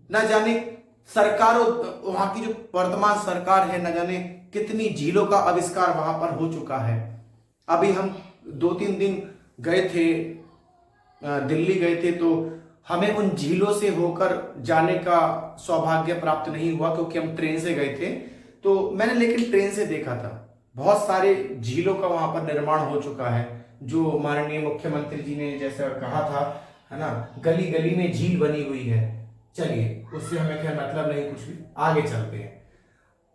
न जाने सरकारों, वहां की जो वर्तमान सरकार है, न जाने कितनी झीलों का आविष्कार वहां पर हो चुका है। अभी हम 2-3 दिन गए थे, दिल्ली गए थे, तो हमें उन झीलों से होकर जाने का सौभाग्य प्राप्त नहीं हुआ, क्योंकि हम ट्रेन से गए थे। तो मैंने लेकिन ट्रेन से देखा था, बहुत सारे झीलों का वहां पर निर्माण हो चुका है, जो माननीय मुख्यमंत्री जी ने जैसा कहा था, है ना, गली गली में झील बनी हुई है। चलिए उससे हमें क्या मतलब नहीं, कुछ भी, आगे चलते हैं।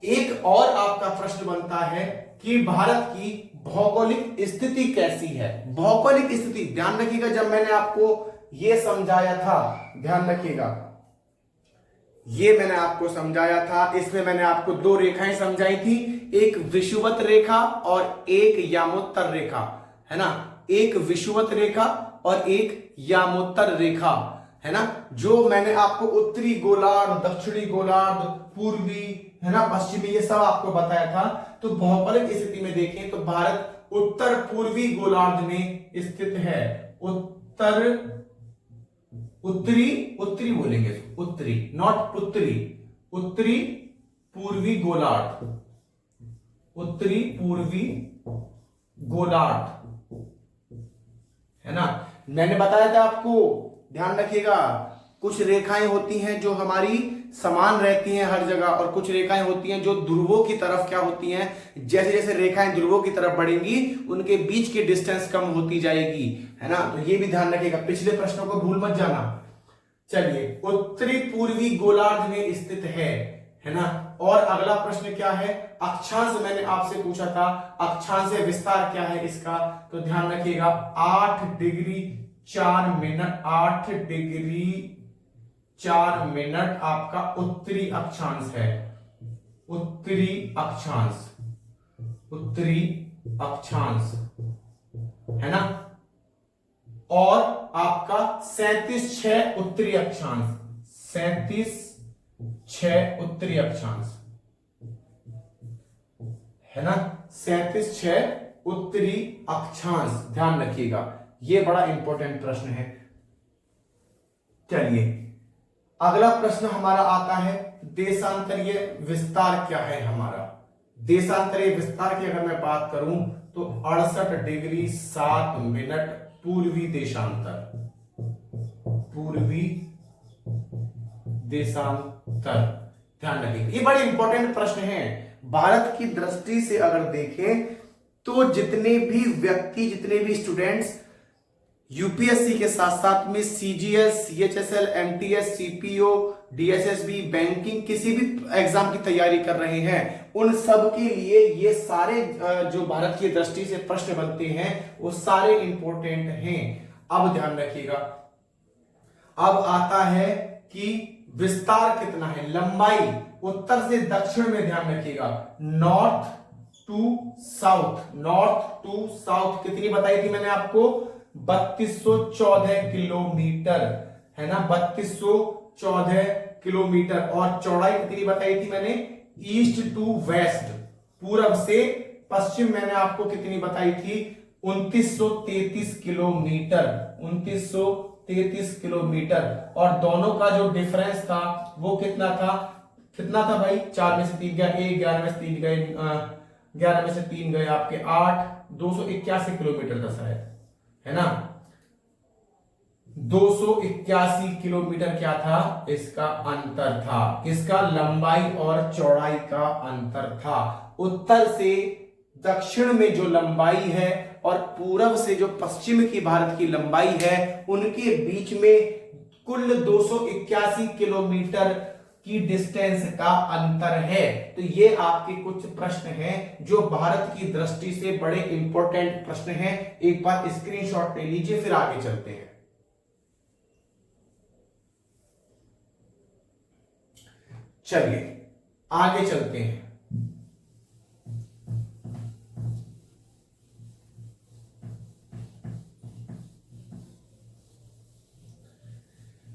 एक और आपका प्रश्न बनता है कि भारत की भौगोलिक स्थिति कैसी है? भौगोलिक स्थिति ध्यान रखिएगा, जब मैंने आपको ये समझाया था, ध्यान रखिएगा, ये मैंने आपको समझाया था, इसमें मैंने आपको 2 रेखाएं समझाई थी, एक विषुवत रेखा और एक यामोत्तर रेखा, है ना, एक विषुवत रेखा और एक यामोत्तर रेखा, है ना। जो मैंने आपको उत्तरी गोलार्ध, दक्षिणी गोलार्ध, पूर्वी, है ना, पश्चिमी, ये सब आपको बताया था। तो भौगोलिक स्थिति में देखें तो भारत उत्तर पूर्वी गोलार्ध में स्थित है, उत्तरी बोलेंगे, उत्तरी, नॉट उत्तरी, उत्तरी पूर्वी गोलार्ध, उत्तरी पूर्वी गोलार्ध, है ना। मैंने बताया था आपको, ध्यान रखिएगा, कुछ रेखाएं होती हैं जो हमारी समान रहती हैं हर जगह, और कुछ रेखाएं होती हैं जो ध्रुवों की तरफ क्या होती हैं, जैसे जैसे रेखाएं ध्रुवों की तरफ बढ़ेंगी उनके बीच की डिस्टेंस कम होती जाएगी, है ना। तो ये भी ध्यान रखिएगा, पिछले प्रश्नों को भूल मत जाना। चलिए, उत्तरी पूर्वी गोलार्ध में स्थित है ना। और अगला प्रश्न क्या है, अक्षांश मैंने आपसे पूछा था, अक्षांश विस्तार क्या है इसका? तो ध्यान रखिएगा, 8 डिग्री 4 मिनट, 8 डिग्री 4 मिनट आपका उत्तरी अक्षांश है, उत्तरी अक्षांश, उत्तरी अक्षांश, है ना। और आपका 37.6 उत्तरी अक्षांश, 37.6 उत्तरी अक्षांश, है ना, 37.6 उत्तरी अक्षांश, ध्यान रखिएगा, ये बड़ा इंपॉर्टेंट प्रश्न है। चलिए अगला प्रश्न हमारा आता है, देशांतरीय विस्तार क्या है हमारा। देशांतरीय विस्तार की अगर मैं बात करूं तो 68 डिग्री 7 मिनट पूर्वी देशांतर, पूर्वी देशांतर। ध्यान रखिए ये बड़े इंपॉर्टेंट प्रश्न हैं। भारत की दृष्टि से अगर देखें तो जितने भी व्यक्ति, जितने भी स्टूडेंट्स यूपीएससी के साथ साथ में CGS, CHSL, MTS, CPO, DSSB, banking, किसी भी एग्जाम की तैयारी कर रहे हैं, उन सब के लिए ये सारे जो भारत की दृष्टि से प्रश्न बनते हैं वो सारे इंपॉर्टेंट हैं। अब ध्यान रखिएगा, अब आता है कि विस्तार कितना है, लंबाई उत्तर से दक्षिण में, ध्यान रखिएगा, north to south, north to south कितनी बताई थी मैंने आपको, 3214 किलोमीटर, है ना, 3214 किलोमीटर। और चौड़ाई कितनी बताई थी मैंने, ईस्ट टू वेस्ट, पूरब से पश्चिम, मैंने आपको कितनी बताई थी, 2933 किलोमीटर, 2933 किलोमीटर। और दोनों का जो डिफरेंस था वो कितना था, कितना था भाई, 4 में से 3 गया 1, 11 में से 3 गए 11 में से 3 गए आपके 8, 281 किलोमीटर था शायद, है ना, 281 किलोमीटर क्या था, इसका अंतर था, किसका, लंबाई और चौड़ाई का अंतर था। उत्तर से दक्षिण में जो लंबाई है और पूरब से जो पश्चिम की भारत की लंबाई है, उनके बीच में कुल 281 किलोमीटर की डिस्टेंस का अंतर है। तो ये आपके कुछ प्रश्न हैं जो भारत की दृष्टि से बड़े इंपॉर्टेंट प्रश्न हैं। एक बार स्क्रीनशॉट ले लीजिए, फिर आगे चलते हैं। चलिए आगे चलते हैं।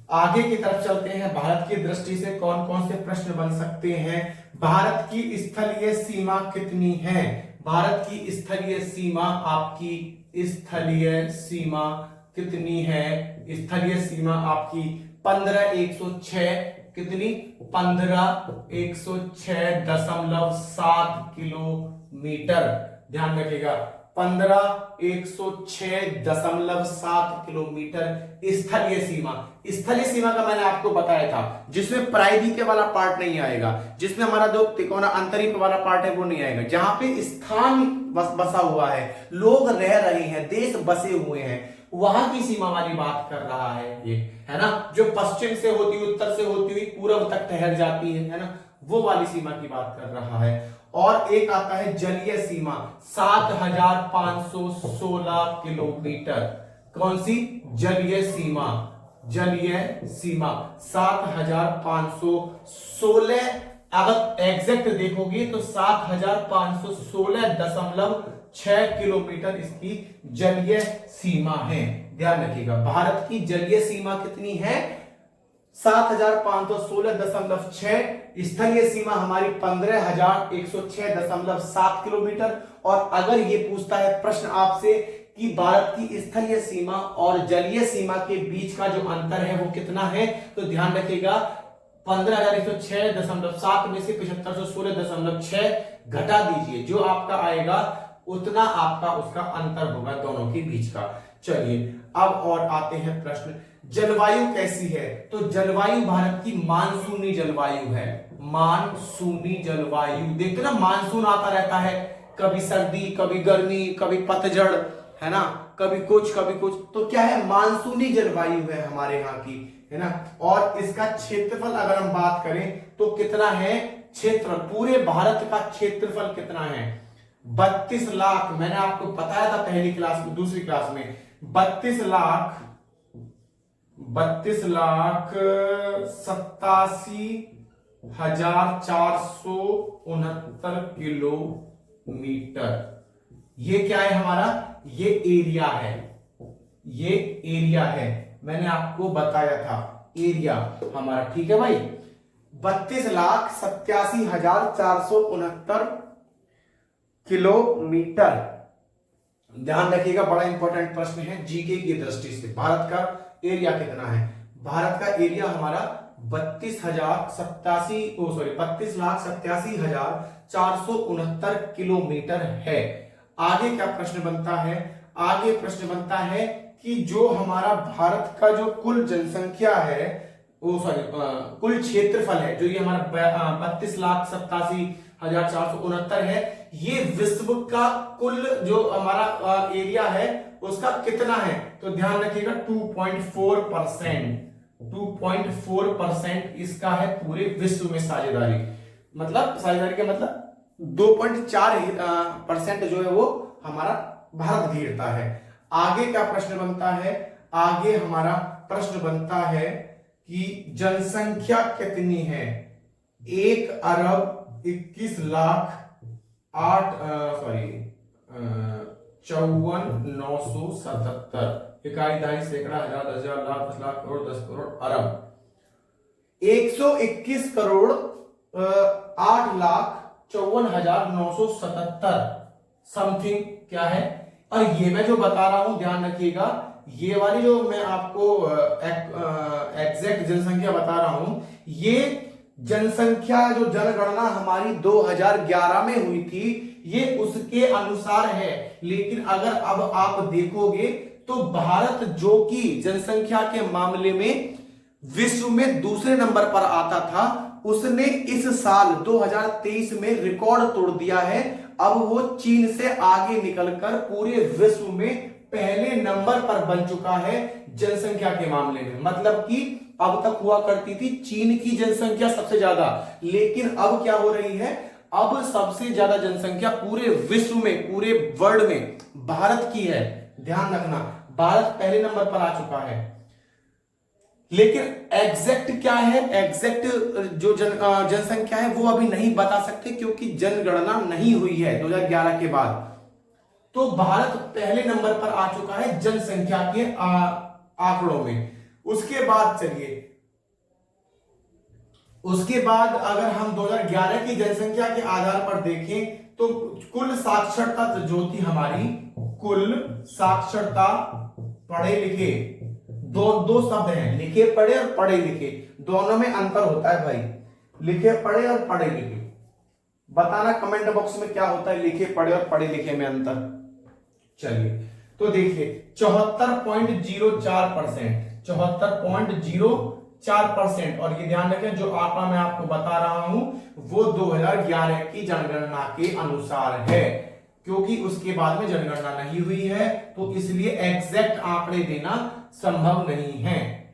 आगे की तरफ चलते हैं। भारत की दृष्टि से कौन कौन से प्रश्न बन सकते हैं। भारत की स्थलीय सीमा कितनी है, भारत की स्थलीय सीमा, आपकी स्थलीय सीमा कितनी है, स्थलीय सीमा आपकी 15106, कितनी, 15106.7 किलोमीटर। ध्यान रखिएगा, 15106.7 किलोमीटर स्थलीय सीमा। स्थलीय सीमा का मैंने आपको बताया था, जिसमें प्रायद्वीपीय वाला पार्ट नहीं आएगा, जिसमें हमारा जो तिकोना अंतरिक्ष वाला पार्ट है वो नहीं आएगा, जहां पे स्थान बसा हुआ है, लोग रह रहे हैं, देश बसे हुए हैं, वहां की सीमा वाली बात कर रहा है ये, है ना, जो पश्चिम से होती हुई, उत्तर से होती हुई पूर्व तक ठहर जाती है ना, वो वाली सीमा की बात कर रहा है। और एक आता है जलीय सीमा, 7516 किलोमीटर। कौन सी, जलीय सीमा, जलीय सीमा 7516। अगर एग्जैक्ट देखोगे तो 7516.6 किलोमीटर इसकी जलीय सीमा है। ध्यान रखिएगा, भारत की जलीय सीमा कितनी है, 7516.6। स्थलीय सीमा हमारी 15106.7 किलोमीटर। और अगर ये पूछता है प्रश्न आपसे कि भारत की स्थलीय सीमा और जलीय सीमा के बीच का जो अंतर है वो कितना है, तो ध्यान रखिएगा 15106.7 में से 7516.6 घटा दीजिए, जो आपका आएगा उतना आपका उसका अंतर होगा दोनों के बीच का। चलिए अब और आते हैं प्रश्न, जलवायु कैसी है, तो जलवायु भारत की मानसूनी जलवायु है, मानसूनी जलवायु। देखते ना, मानसून आता रहता है, कभी सर्दी, कभी गर्मी, कभी पतझड़, है ना, कभी कुछ कभी कुछ, तो क्या है, मानसूनी जलवायु है हमारे यहाँ की, है ना। और इसका क्षेत्रफल अगर हम बात करें तो कितना है, क्षेत्र, पूरे भारत का क्षेत्रफल कितना है, 32 लाख। मैंने आपको बताया था पहली क्लास में, दूसरी क्लास में, 32,87,469 किलोमीटर। ये क्या है हमारा, ये एरिया है, ये एरिया है, मैंने आपको बताया था एरिया हमारा, ठीक है भाई। 32,87,469 किलोमीटर। ध्यान रखिएगा, बड़ा इंपॉर्टेंट प्रश्न है जीके की दृष्टि से, भारत का एरिया कितना है, भारत का एरिया हमारा 32,87,469 किलोमीटर है। आगे क्या प्रश्न बनता है? आगे प्रश्न बनता है कि जो हमारा भारत का जो कुल जनसंख्या है, कुल क्षेत्रफल है, जो ये हमारा 32,87,469 है, ये विश्व का कुल जो हमारा एरिया है उसका कितना है? तो ध्यान रखिएगा 2.4%। 2.4% इसका है पूरे विश्व में साझेदारी। मतलब साझेदारी का मतलब 2.4% जो है वो हमारा भारत घेरता है। आगे क्या प्रश्न बनता है? आगे हमारा प्रश्न बनता है कि जनसंख्या कितनी है? 1,54,977। इकाई, दहाई, सैकड़ा, हजार, 10,000, लाख, 10 लाख, करोड़, 10 करोड़, अरब। 121 करोड़ 8,54,977 समथिंग क्या है। और ये मैं जो बता रहा हूं ध्यान रखिएगा, ये वाली जो मैं आपको एग्जैक्ट जनसंख्या बता रहा हूं, ये जनसंख्या जो जनगणना हमारी 2011 में हुई थी, ये उसके अनुसार है। लेकिन अगर अब आप देखोगे तो भारत जो कि जनसंख्या के मामले में विश्व में दूसरे नंबर पर आता था, उसने इस साल 2023 में रिकॉर्ड तोड़ दिया है। अब वो चीन से आगे निकलकर पूरे विश्व में पहले नंबर पर बन चुका है जनसंख्या के मामले में। मतलब कि अब तक हुआ करती थी चीन की जनसंख्या सबसे ज्यादा, लेकिन अब क्या हो रही है? अब सबसे ज्यादा जनसंख्या पूरे विश्व में, पूरे वर्ल्ड में भारत की है। ध्यान रखना, भारत पहले नंबर पर आ चुका है। लेकिन एग्जैक्ट क्या है, एग्जैक्ट जो जनसंख्या है वो अभी नहीं बता सकते, क्योंकि जनगणना नहीं हुई है 2011 के बाद। तो भारत पहले नंबर पर आ चुका है जनसंख्या के आंकड़ों में। उसके बाद चलिए, उसके बाद अगर हम 2011 की जनसंख्या के आधार पर देखें तो कुल साक्षरता जो थी हमारी, कुल साक्षरता, पढ़े लिखे, दो शब्द हैं, लिखे पढ़े और पढ़े लिखे, दोनों में अंतर होता है भाई। लिखे पढ़े और पढ़े लिखे, बताना कमेंट बॉक्स में क्या होता है लिखे पढ़े और पढ़े लिखे में अंतर। चलिए तो देखिए 74.04%, 74.04%। और ये ध्यान रखें जो आंकड़ा मैं आपको बता रहा हूं वो 2011 की जनगणना के अनुसार है, क्योंकि उसके बाद में जनगणना नहीं हुई है, तो इसलिए एग्जैक्ट आंकड़े देना संभव नहीं है।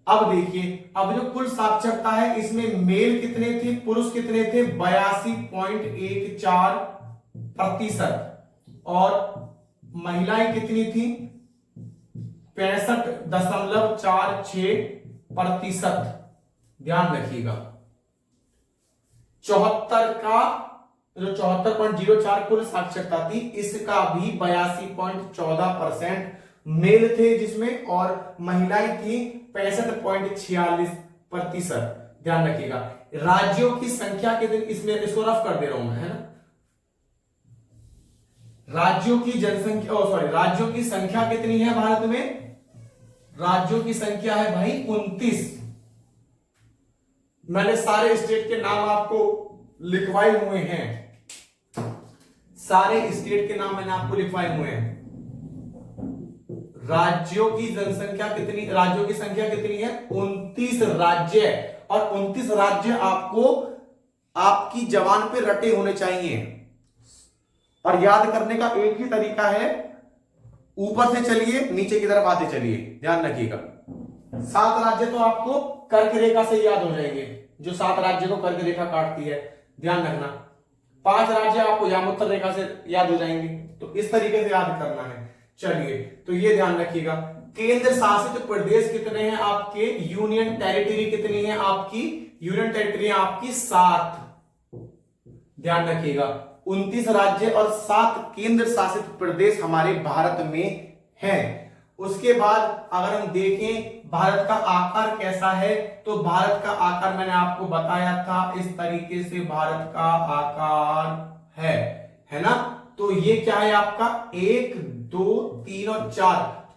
अब देखिए, अब जो कुल साक्षरता है इसमें मेल कितने थे, पुरुष कितने थे? 82.14%। और महिलाएं कितनी थी? 65.46%। ध्यान रखिएगा, 74 का जो 74.04 कुल साक्षरता थी, इसका भी 82.14% मेल थे जिसमें, और महिलाएं थी 65.46%। ध्यान रखिएगा। राज्यों की संख्या कितनी, इसमें इसको रफ कर दे रहा हूं मैं, है ना। राज्यों की जनसंख्या, राज्यों की संख्या कितनी है भारत में? राज्यों की संख्या है भाई 29। मैंने सारे स्टेट के नाम आपको लिखवाए हुए हैं, सारे स्टेट के नाम मैंने आपको लिखवाए हुए हैं। राज्यों की जनसंख्या कितनी, राज्यों की संख्या कितनी है? 29 राज्य। और 29 राज्य आपको आपकी जबान पे रटे होने चाहिए, और याद करने का एक ही तरीका है, ऊपर से चलिए नीचे की तरफ आते चलिए। ध्यान रखिएगा, 7 राज्य तो आपको कर्क रेखा से याद हो जाएंगे, जो 7 राज्य को कर्क रेखा काटती है। ध्यान रखना, 5 राज्य आपको यामोत्तर रेखा से याद हो जाएंगे। तो इस तरीके से याद करना है। चलिए तो ये ध्यान रखिएगा। केंद्र शासित प्रदेश कितने हैं आपके? यूनियन टेरिटरी कितनी है आपकी? यूनियन टेरिटरी आपकी 7। ध्यान रखिएगा, 29 राज्य और 7 केंद्र शासित प्रदेश हमारे भारत में हैं। उसके बाद अगर हम देखें भारत का आकार कैसा है, तो भारत का आकार मैंने आपको बताया था, इस तरीके से भारत का आकार है ना। तो ये क्या है आपका? 1, 2, 3 और 4,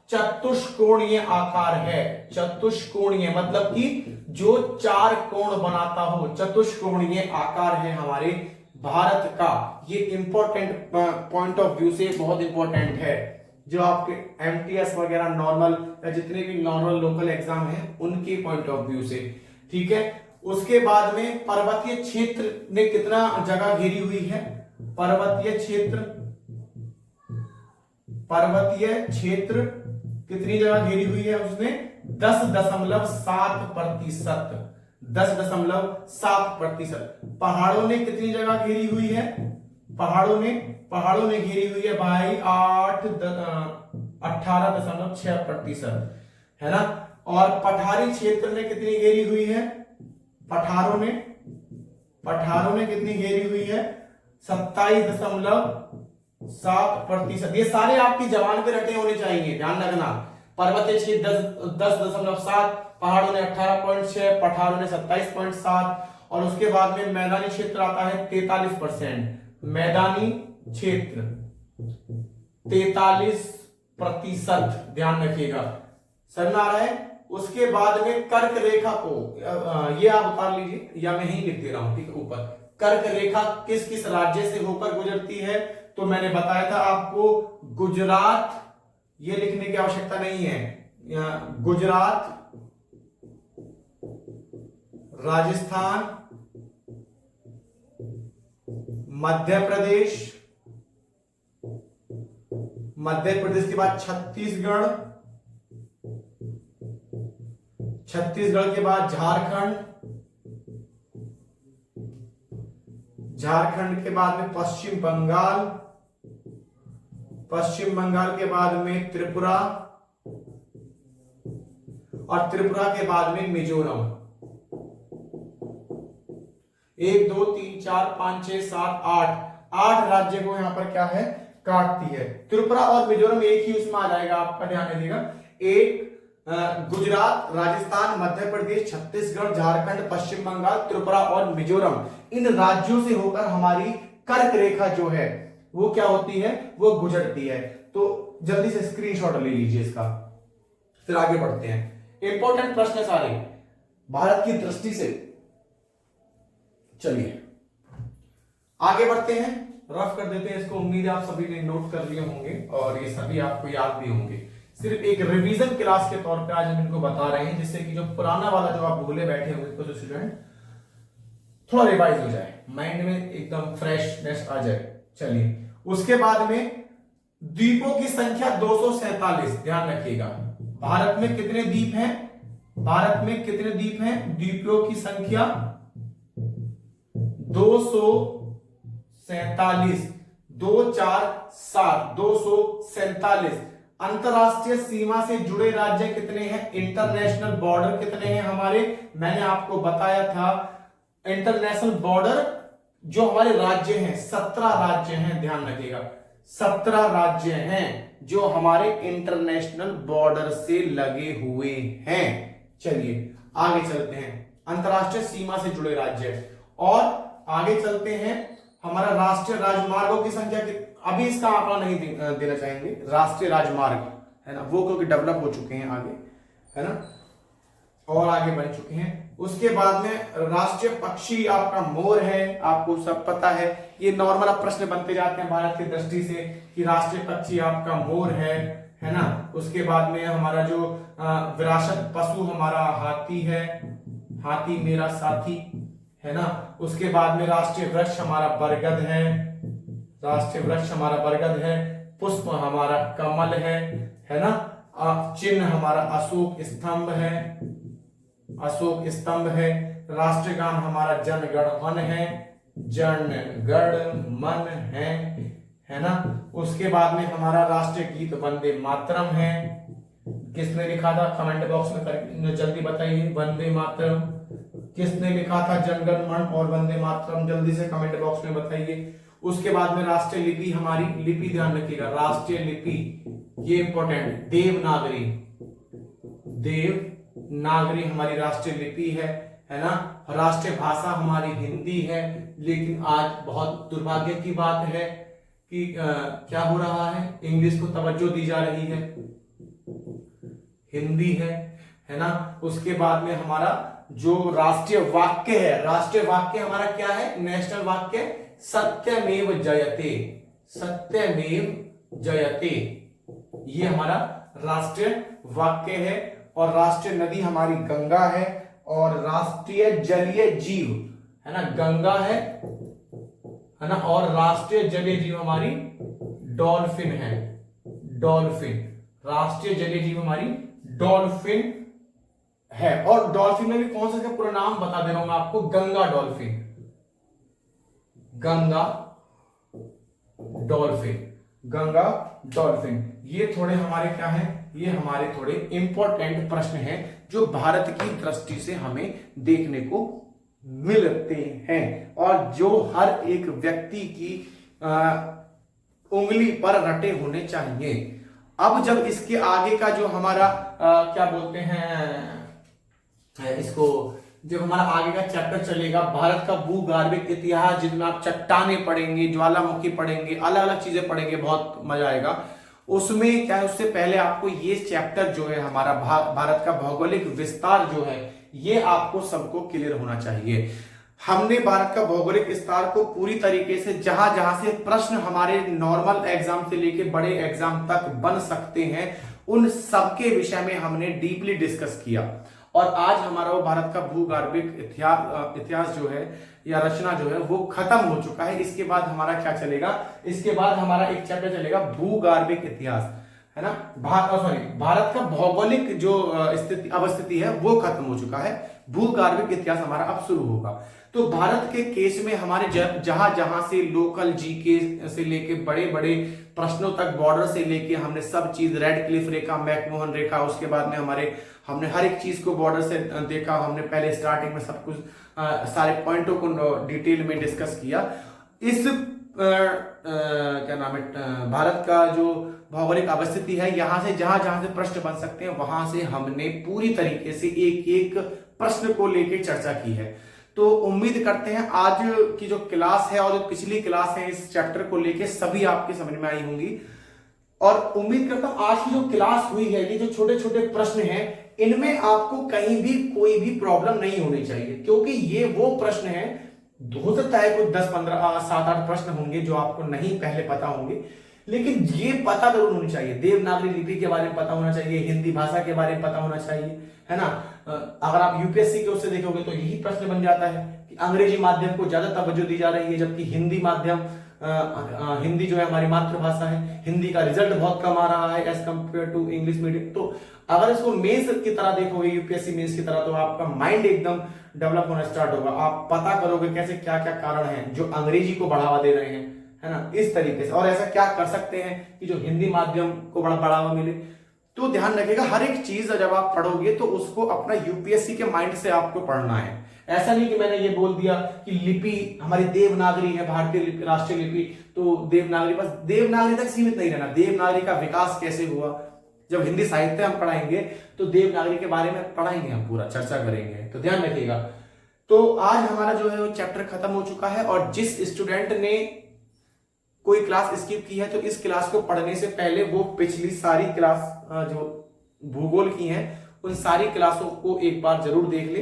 चतुष्कोणीय आकार है। चतुष्कोणीय मतलब कि जो 4 कोण बनाता हो, चतुष्कोणीय आकार है हमारे भारत का। ये इंपॉर्टेंट पॉइंट ऑफ व्यू से बहुत इंपॉर्टेंट है, जो आपके एमटीएस वगैरह नॉर्मल या जितने भी नॉर्मल लोकल एग्जाम है उनके पॉइंट ऑफ व्यू से, ठीक है। उसके बाद में पर्वतीय क्षेत्र ने कितना जगह घेरी हुई है? पर्वतीय क्षेत्र कितनी जगह घेरी हुई है? उसने 10.7%। 10.7%। पहाड़ों ने कितनी जगह घेरी हुई है? पहाड़ों ने घेरी हुई है भाई 18.6%, है ना। और पठारी क्षेत्र ने कितनी घेरी हुई है? पठारों ने कितनी घेरी हुई है? 27.7%। ये सारे आपकी जबान पे रटे होने चाहिए, ध्यान रखना। पर्वतीय क्षेत्र 10.7, पहाड़ों ने 18.6, पठारों ने 27.7, और उसके बाद में मैदानी क्षेत्र आता है 43%। मैदानी क्षेत्र 43%, ध्यान रखिएगा, समझ में आ रहा है। उसके बाद में कर्क रेखा को ये आप उतार लीजिए या मैं ही लिख दे रहा हूं, ठीक है। ऊपर कर्क रेखा किस किस राज्य से होकर गुजरती है? तो मैंने बताया था आपको गुजरात, ये लिखने की आवश्यकता नहीं है। गुजरात, राजस्थान, मध्य प्रदेश के बाद छत्तीसगढ़ के बाद झारखंड के बाद में पश्चिम बंगाल के बाद में त्रिपुरा, और त्रिपुरा के बाद में मिजोरम। 1 2 3 4 5 6 7 8 राज्य को यहां पर क्या है? काटती है। त्रिपुरा और मिजोरम एक ही उसमें आ जाएगा, आपका ध्यान रखिएगा। एक गुजरात, राजस्थान, मध्य प्रदेश, छत्तीसगढ़, झारखंड, पश्चिम बंगाल, त्रिपुरा और मिजोरम, इन राज्यों से होकर हमारी कर्क रेखा जो है वो क्या होती है? वो गुजरती है। तो जल्दी से स्क्रीनशॉट ले लीजिए इसका, फिर आगे बढ़ते हैं। इंपॉर्टेंट प्रश्न है सारे भारत की दृष्टि से। चलिए आगे बढ़ते हैं, रफ कर देते हैं इसको। उम्मीद है आप सभी ने नोट कर लिए होंगे और ये सभी आपको याद भी होंगे। सिर्फ एक रिवीजन क्लास के तौर पे आज हम इनको बता रहे हैं, जिससे कि जो पुराना वाला जो आप भूले बैठे होंगे कुछ स्टूडेंट, थोड़ा रिवाइज हो जाए, माइंड में एकदम फ्रेशनेस आ जाए। चलिए उसके बाद में द्वीपों की संख्या 247, ध्यान रखिएगा। भारत में कितने द्वीप हैं? द्वीपों की संख्या 247, 247। अंतरराष्ट्रीय सीमा से जुड़े राज्य कितने हैं? इंटरनेशनल बॉर्डर कितने हैं हमारे? मैंने आपको बताया था इंटरनेशनल बॉर्डर जो हमारे राज्य हैं 17 राज्य हैं, ध्यान रखिएगा। 17 राज्य हैं जो हमारे इंटरनेशनल बॉर्डर से लगे हुए हैं। चलिए आगे चलते हैं, अंतरराष्ट्रीय सीमा से जुड़े राज्य। और आगे चलते हैं, हमारा राष्ट्रीय राजमार्गों की संख्या अभी इसका आंकड़ा नहीं देना चाहेंगे। राष्ट्रीय राजमार्ग है ना, वो क्योंकि डेवलप हो चुके हैं आगे, है ना, और आगे बढ़ चुके हैं। उसके बाद में राष्ट्रीय पक्षी आपका मोर है, आपको सब पता है। ये नॉर्मल प्रश्न बनते जाते हैं भारत की दृष्टि से कि राष्ट्रीय पक्षी आपका मोर है ना। उसके बाद में हमारा जो विरासत पशु हमारा हाथी है, हाथी मेरा साथी, है ना। उसके बाद में राष्ट्रीय वृक्ष हमारा बरगद है। पुष्प हमारा कमल है ना। चिन्ह हमारा अशोक स्तंभ है। राष्ट्रीय गान हमारा जन गण मन है ना। उसके बाद में हमारा राष्ट्रीय गीत वंदे मातरम है। किसने लिखा था? कमेंट बॉक्स में जल्दी बताइए, वंदे मातरम किसने लिखा था? जनगण मन और वंदे मातरम, जल्दी से कमेंट बॉक्स में बताइए। उसके बाद में राष्ट्रीय लिपि हमारी, लिपि ध्यान रखिएगा, राष्ट्रीय लिपि ये इंपॉर्टेंट, देवनागरी हमारी राष्ट्रीय लिपि है ना। राष्ट्रीय भाषा हमारी हिंदी है, लेकिन आज बहुत दुर्भाग्य की बात है कि क्या हो रहा है, इंग्लिश को तवज्जो दी जा रही है। हिंदी है ना। उसके बाद में हमारा जो राष्ट्रीय वाक्य है, राष्ट्रीय वाक्य हमारा क्या है, नेशनल वाक्य सत्यमेव जयते, सत्यमेव जयते, ये हमारा राष्ट्रीय वाक्य है। और राष्ट्रीय नदी हमारी गंगा है, और राष्ट्रीय जलीय जीव है ना गंगा है ना। और राष्ट्रीय जलीय जीव हमारी डॉल्फिन है, डॉल्फिन, राष्ट्रीय जलीय जीव हमारी डॉल्फिन है। और डॉल्फिन में भी कौन सा इसका पूरा नाम बता दे रहा हूं मैं आपको, Ganga dolphin, Ganga dolphin, Ganga dolphin. ये थोड़े हमारे क्या है, ये हमारे थोड़े इंपॉर्टेंट प्रश्न हैं जो भारत की दृष्टि से हमें देखने को मिलते हैं, और जो हर एक व्यक्ति की उंगली पर रटे होने चाहिए। अब जब इसके आगे का जो हमारा क्या बोलते हैं इसको, जब हमारा आगे का चैप्टर चलेगा भारत का भूगर्भिक इतिहास, जिसमें आप चट्टानें पढ़ेंगे, ज्वालामुखी पढ़ेंगे, अलग अलग चीजें पढ़ेंगे, बहुत मजा आएगा उसमें। क्या है, उससे पहले आपको ये चैप्टर जो है हमारा भारत का भौगोलिक विस्तार जो है, ये आपको सबको क्लियर होना चाहिए। हमने भारत का भौगोलिक विस्तार को पूरी तरीके से जहां जहां से प्रश्न हमारे नॉर्मल एग्जाम से लेके बड़े एग्जाम तक बन सकते हैं, उन सबके विषय में हमने डीपली डिस्कस किया। और आज हमारा वो भारत का भूगर्भिक इतिहास जो है या रचना जो है वो खत्म हो चुका है। इसके बाद हमारा क्या चलेगा, इसके बाद हमारा एक चैप्टर चलेगा भूगर्भिक इतिहास, है ना। भारत का भौगोलिक जो अवस्थिति है वो खत्म हो चुका है, भूगर्भिक इतिहास हमारा अब शुरू होगा। तो भारत के केस में हमारे जहां जहां से लोकल जीके से लेके बड़े बड़े प्रश्नों तक, बॉर्डर से लेके हमने सब चीज, रेड क्लिफ रेखा, मैकमोहन रेखा, उसके बाद में हमने हर एक चीज को बॉर्डर से देखा। हमने पहले स्टार्टिंग में सब कुछ सारे पॉइंटों को डिटेल में डिस्कस किया। इस क्या नाम है, भारत का जो भौगोलिक अवस्थिति है, यहां से जहां जहां से प्रश्न बन सकते हैं वहां से हमने पूरी तरीके से एक एक प्रश्न को लेकर चर्चा की है। तो उम्मीद करते हैं आज की जो क्लास है और जो पिछली क्लास है इस चैप्टर को लेके सभी आपके समझ में आई होंगी। और उम्मीद करता हूं आज की जो क्लास हुई है, ये जो छोटे छोटे प्रश्न हैं, इनमें आपको कहीं भी कोई भी प्रॉब्लम नहीं होनी चाहिए, क्योंकि ये वो प्रश्न है, हो सकता है कुछ 10, 15, 7, 8 प्रश्न होंगे जो आपको नहीं पहले पता होंगे, लेकिन ये पता जरूर होनी चाहिए। देवनागरी लिपि के बारे में पता होना चाहिए, हिंदी भाषा के बारे में पता होना चाहिए, है ना। अगर आप यूपीएससी के उससे देखोगे तो यही प्रश्न बन जाता है कि अंग्रेजी माध्यम को ज्यादा तवज्जो दी जा रही है, जबकि हिंदी माध्यम, हिंदी जो है हमारी मातृभाषा है, हिंदी का रिजल्ट बहुत कम आ रहा है as compare to English medium. तो अगर इसको मेंस की तरह देखोगे, यूपीएससी मेंस की तरह, तो आपका माइंड एकदम डेवलप होना स्टार्ट होगा। आप पता करोगे कैसे क्या क्या कारण है जो अंग्रेजी को बढ़ावा दे रहे हैं, है ना, इस तरीके से, और ऐसा क्या कर सकते हैं कि जो हिंदी माध्यम को बड़ा बढ़ावा मिले। तो ध्यान रखिएगा, हर एक चीज जब आप पढ़ोगे तो उसको अपना यूपीएससी के माइंड से आपको पढ़ना है। ऐसा नहीं कि मैंने ये बोल दिया कि लिपि हमारी देवनागरी है, भारतीय लिपि, राष्ट्रीय लिपि, तो देवनागरी, बस देवनागरी तक सीमित नहीं रहना। देवनागरी का विकास कैसे हुआ, जब हिंदी साहित्य हम पढ़ाएंगे तो देवनागरी के बारे में पढ़ाएंगे, हम पूरा चर्चा करेंगे, तो ध्यान रखिएगा। तो आज हमारा जो है वो चैप्टर खत्म हो चुका है, और जिस स्टूडेंट ने कोई क्लास स्किप की है तो इस क्लास को पढ़ने से पहले वो पिछली सारी क्लास जो भूगोल की हैं उन सारी क्लासों को एक बार जरूर देख ले,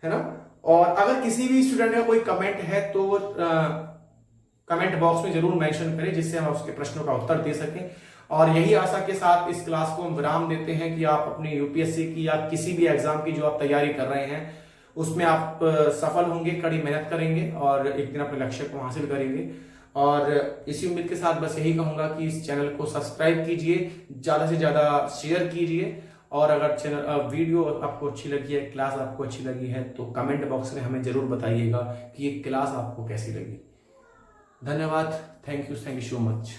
है ना। और अगर किसी भी स्टूडेंट का कोई कमेंट है तो वो कमेंट बॉक्स में जरूर मेंशन करें, जिससे हम उसके प्रश्नों का उत्तर दे सकें। और यही आशा के साथ इस क्लास को हम विराम देते हैं कि आप अपनी यूपीएससी की या किसी भी एग्जाम की जो आप तैयारी कर रहे हैं उसमें आप सफल होंगे, कड़ी मेहनत करेंगे और एक दिन अपने लक्ष्य को हासिल करेंगे। और इसी उम्मीद के साथ बस यही कहूंगा कि इस चैनल को सब्सक्राइब कीजिए, ज्यादा से ज्यादा शेयर कीजिए, और अगर चैनल वीडियो आपको अच्छी लगी है, क्लास आपको अच्छी लगी है, तो कमेंट बॉक्स में हमें जरूर बताइएगा कि ये क्लास आपको कैसी लगी। धन्यवाद, थैंक यू सो मच।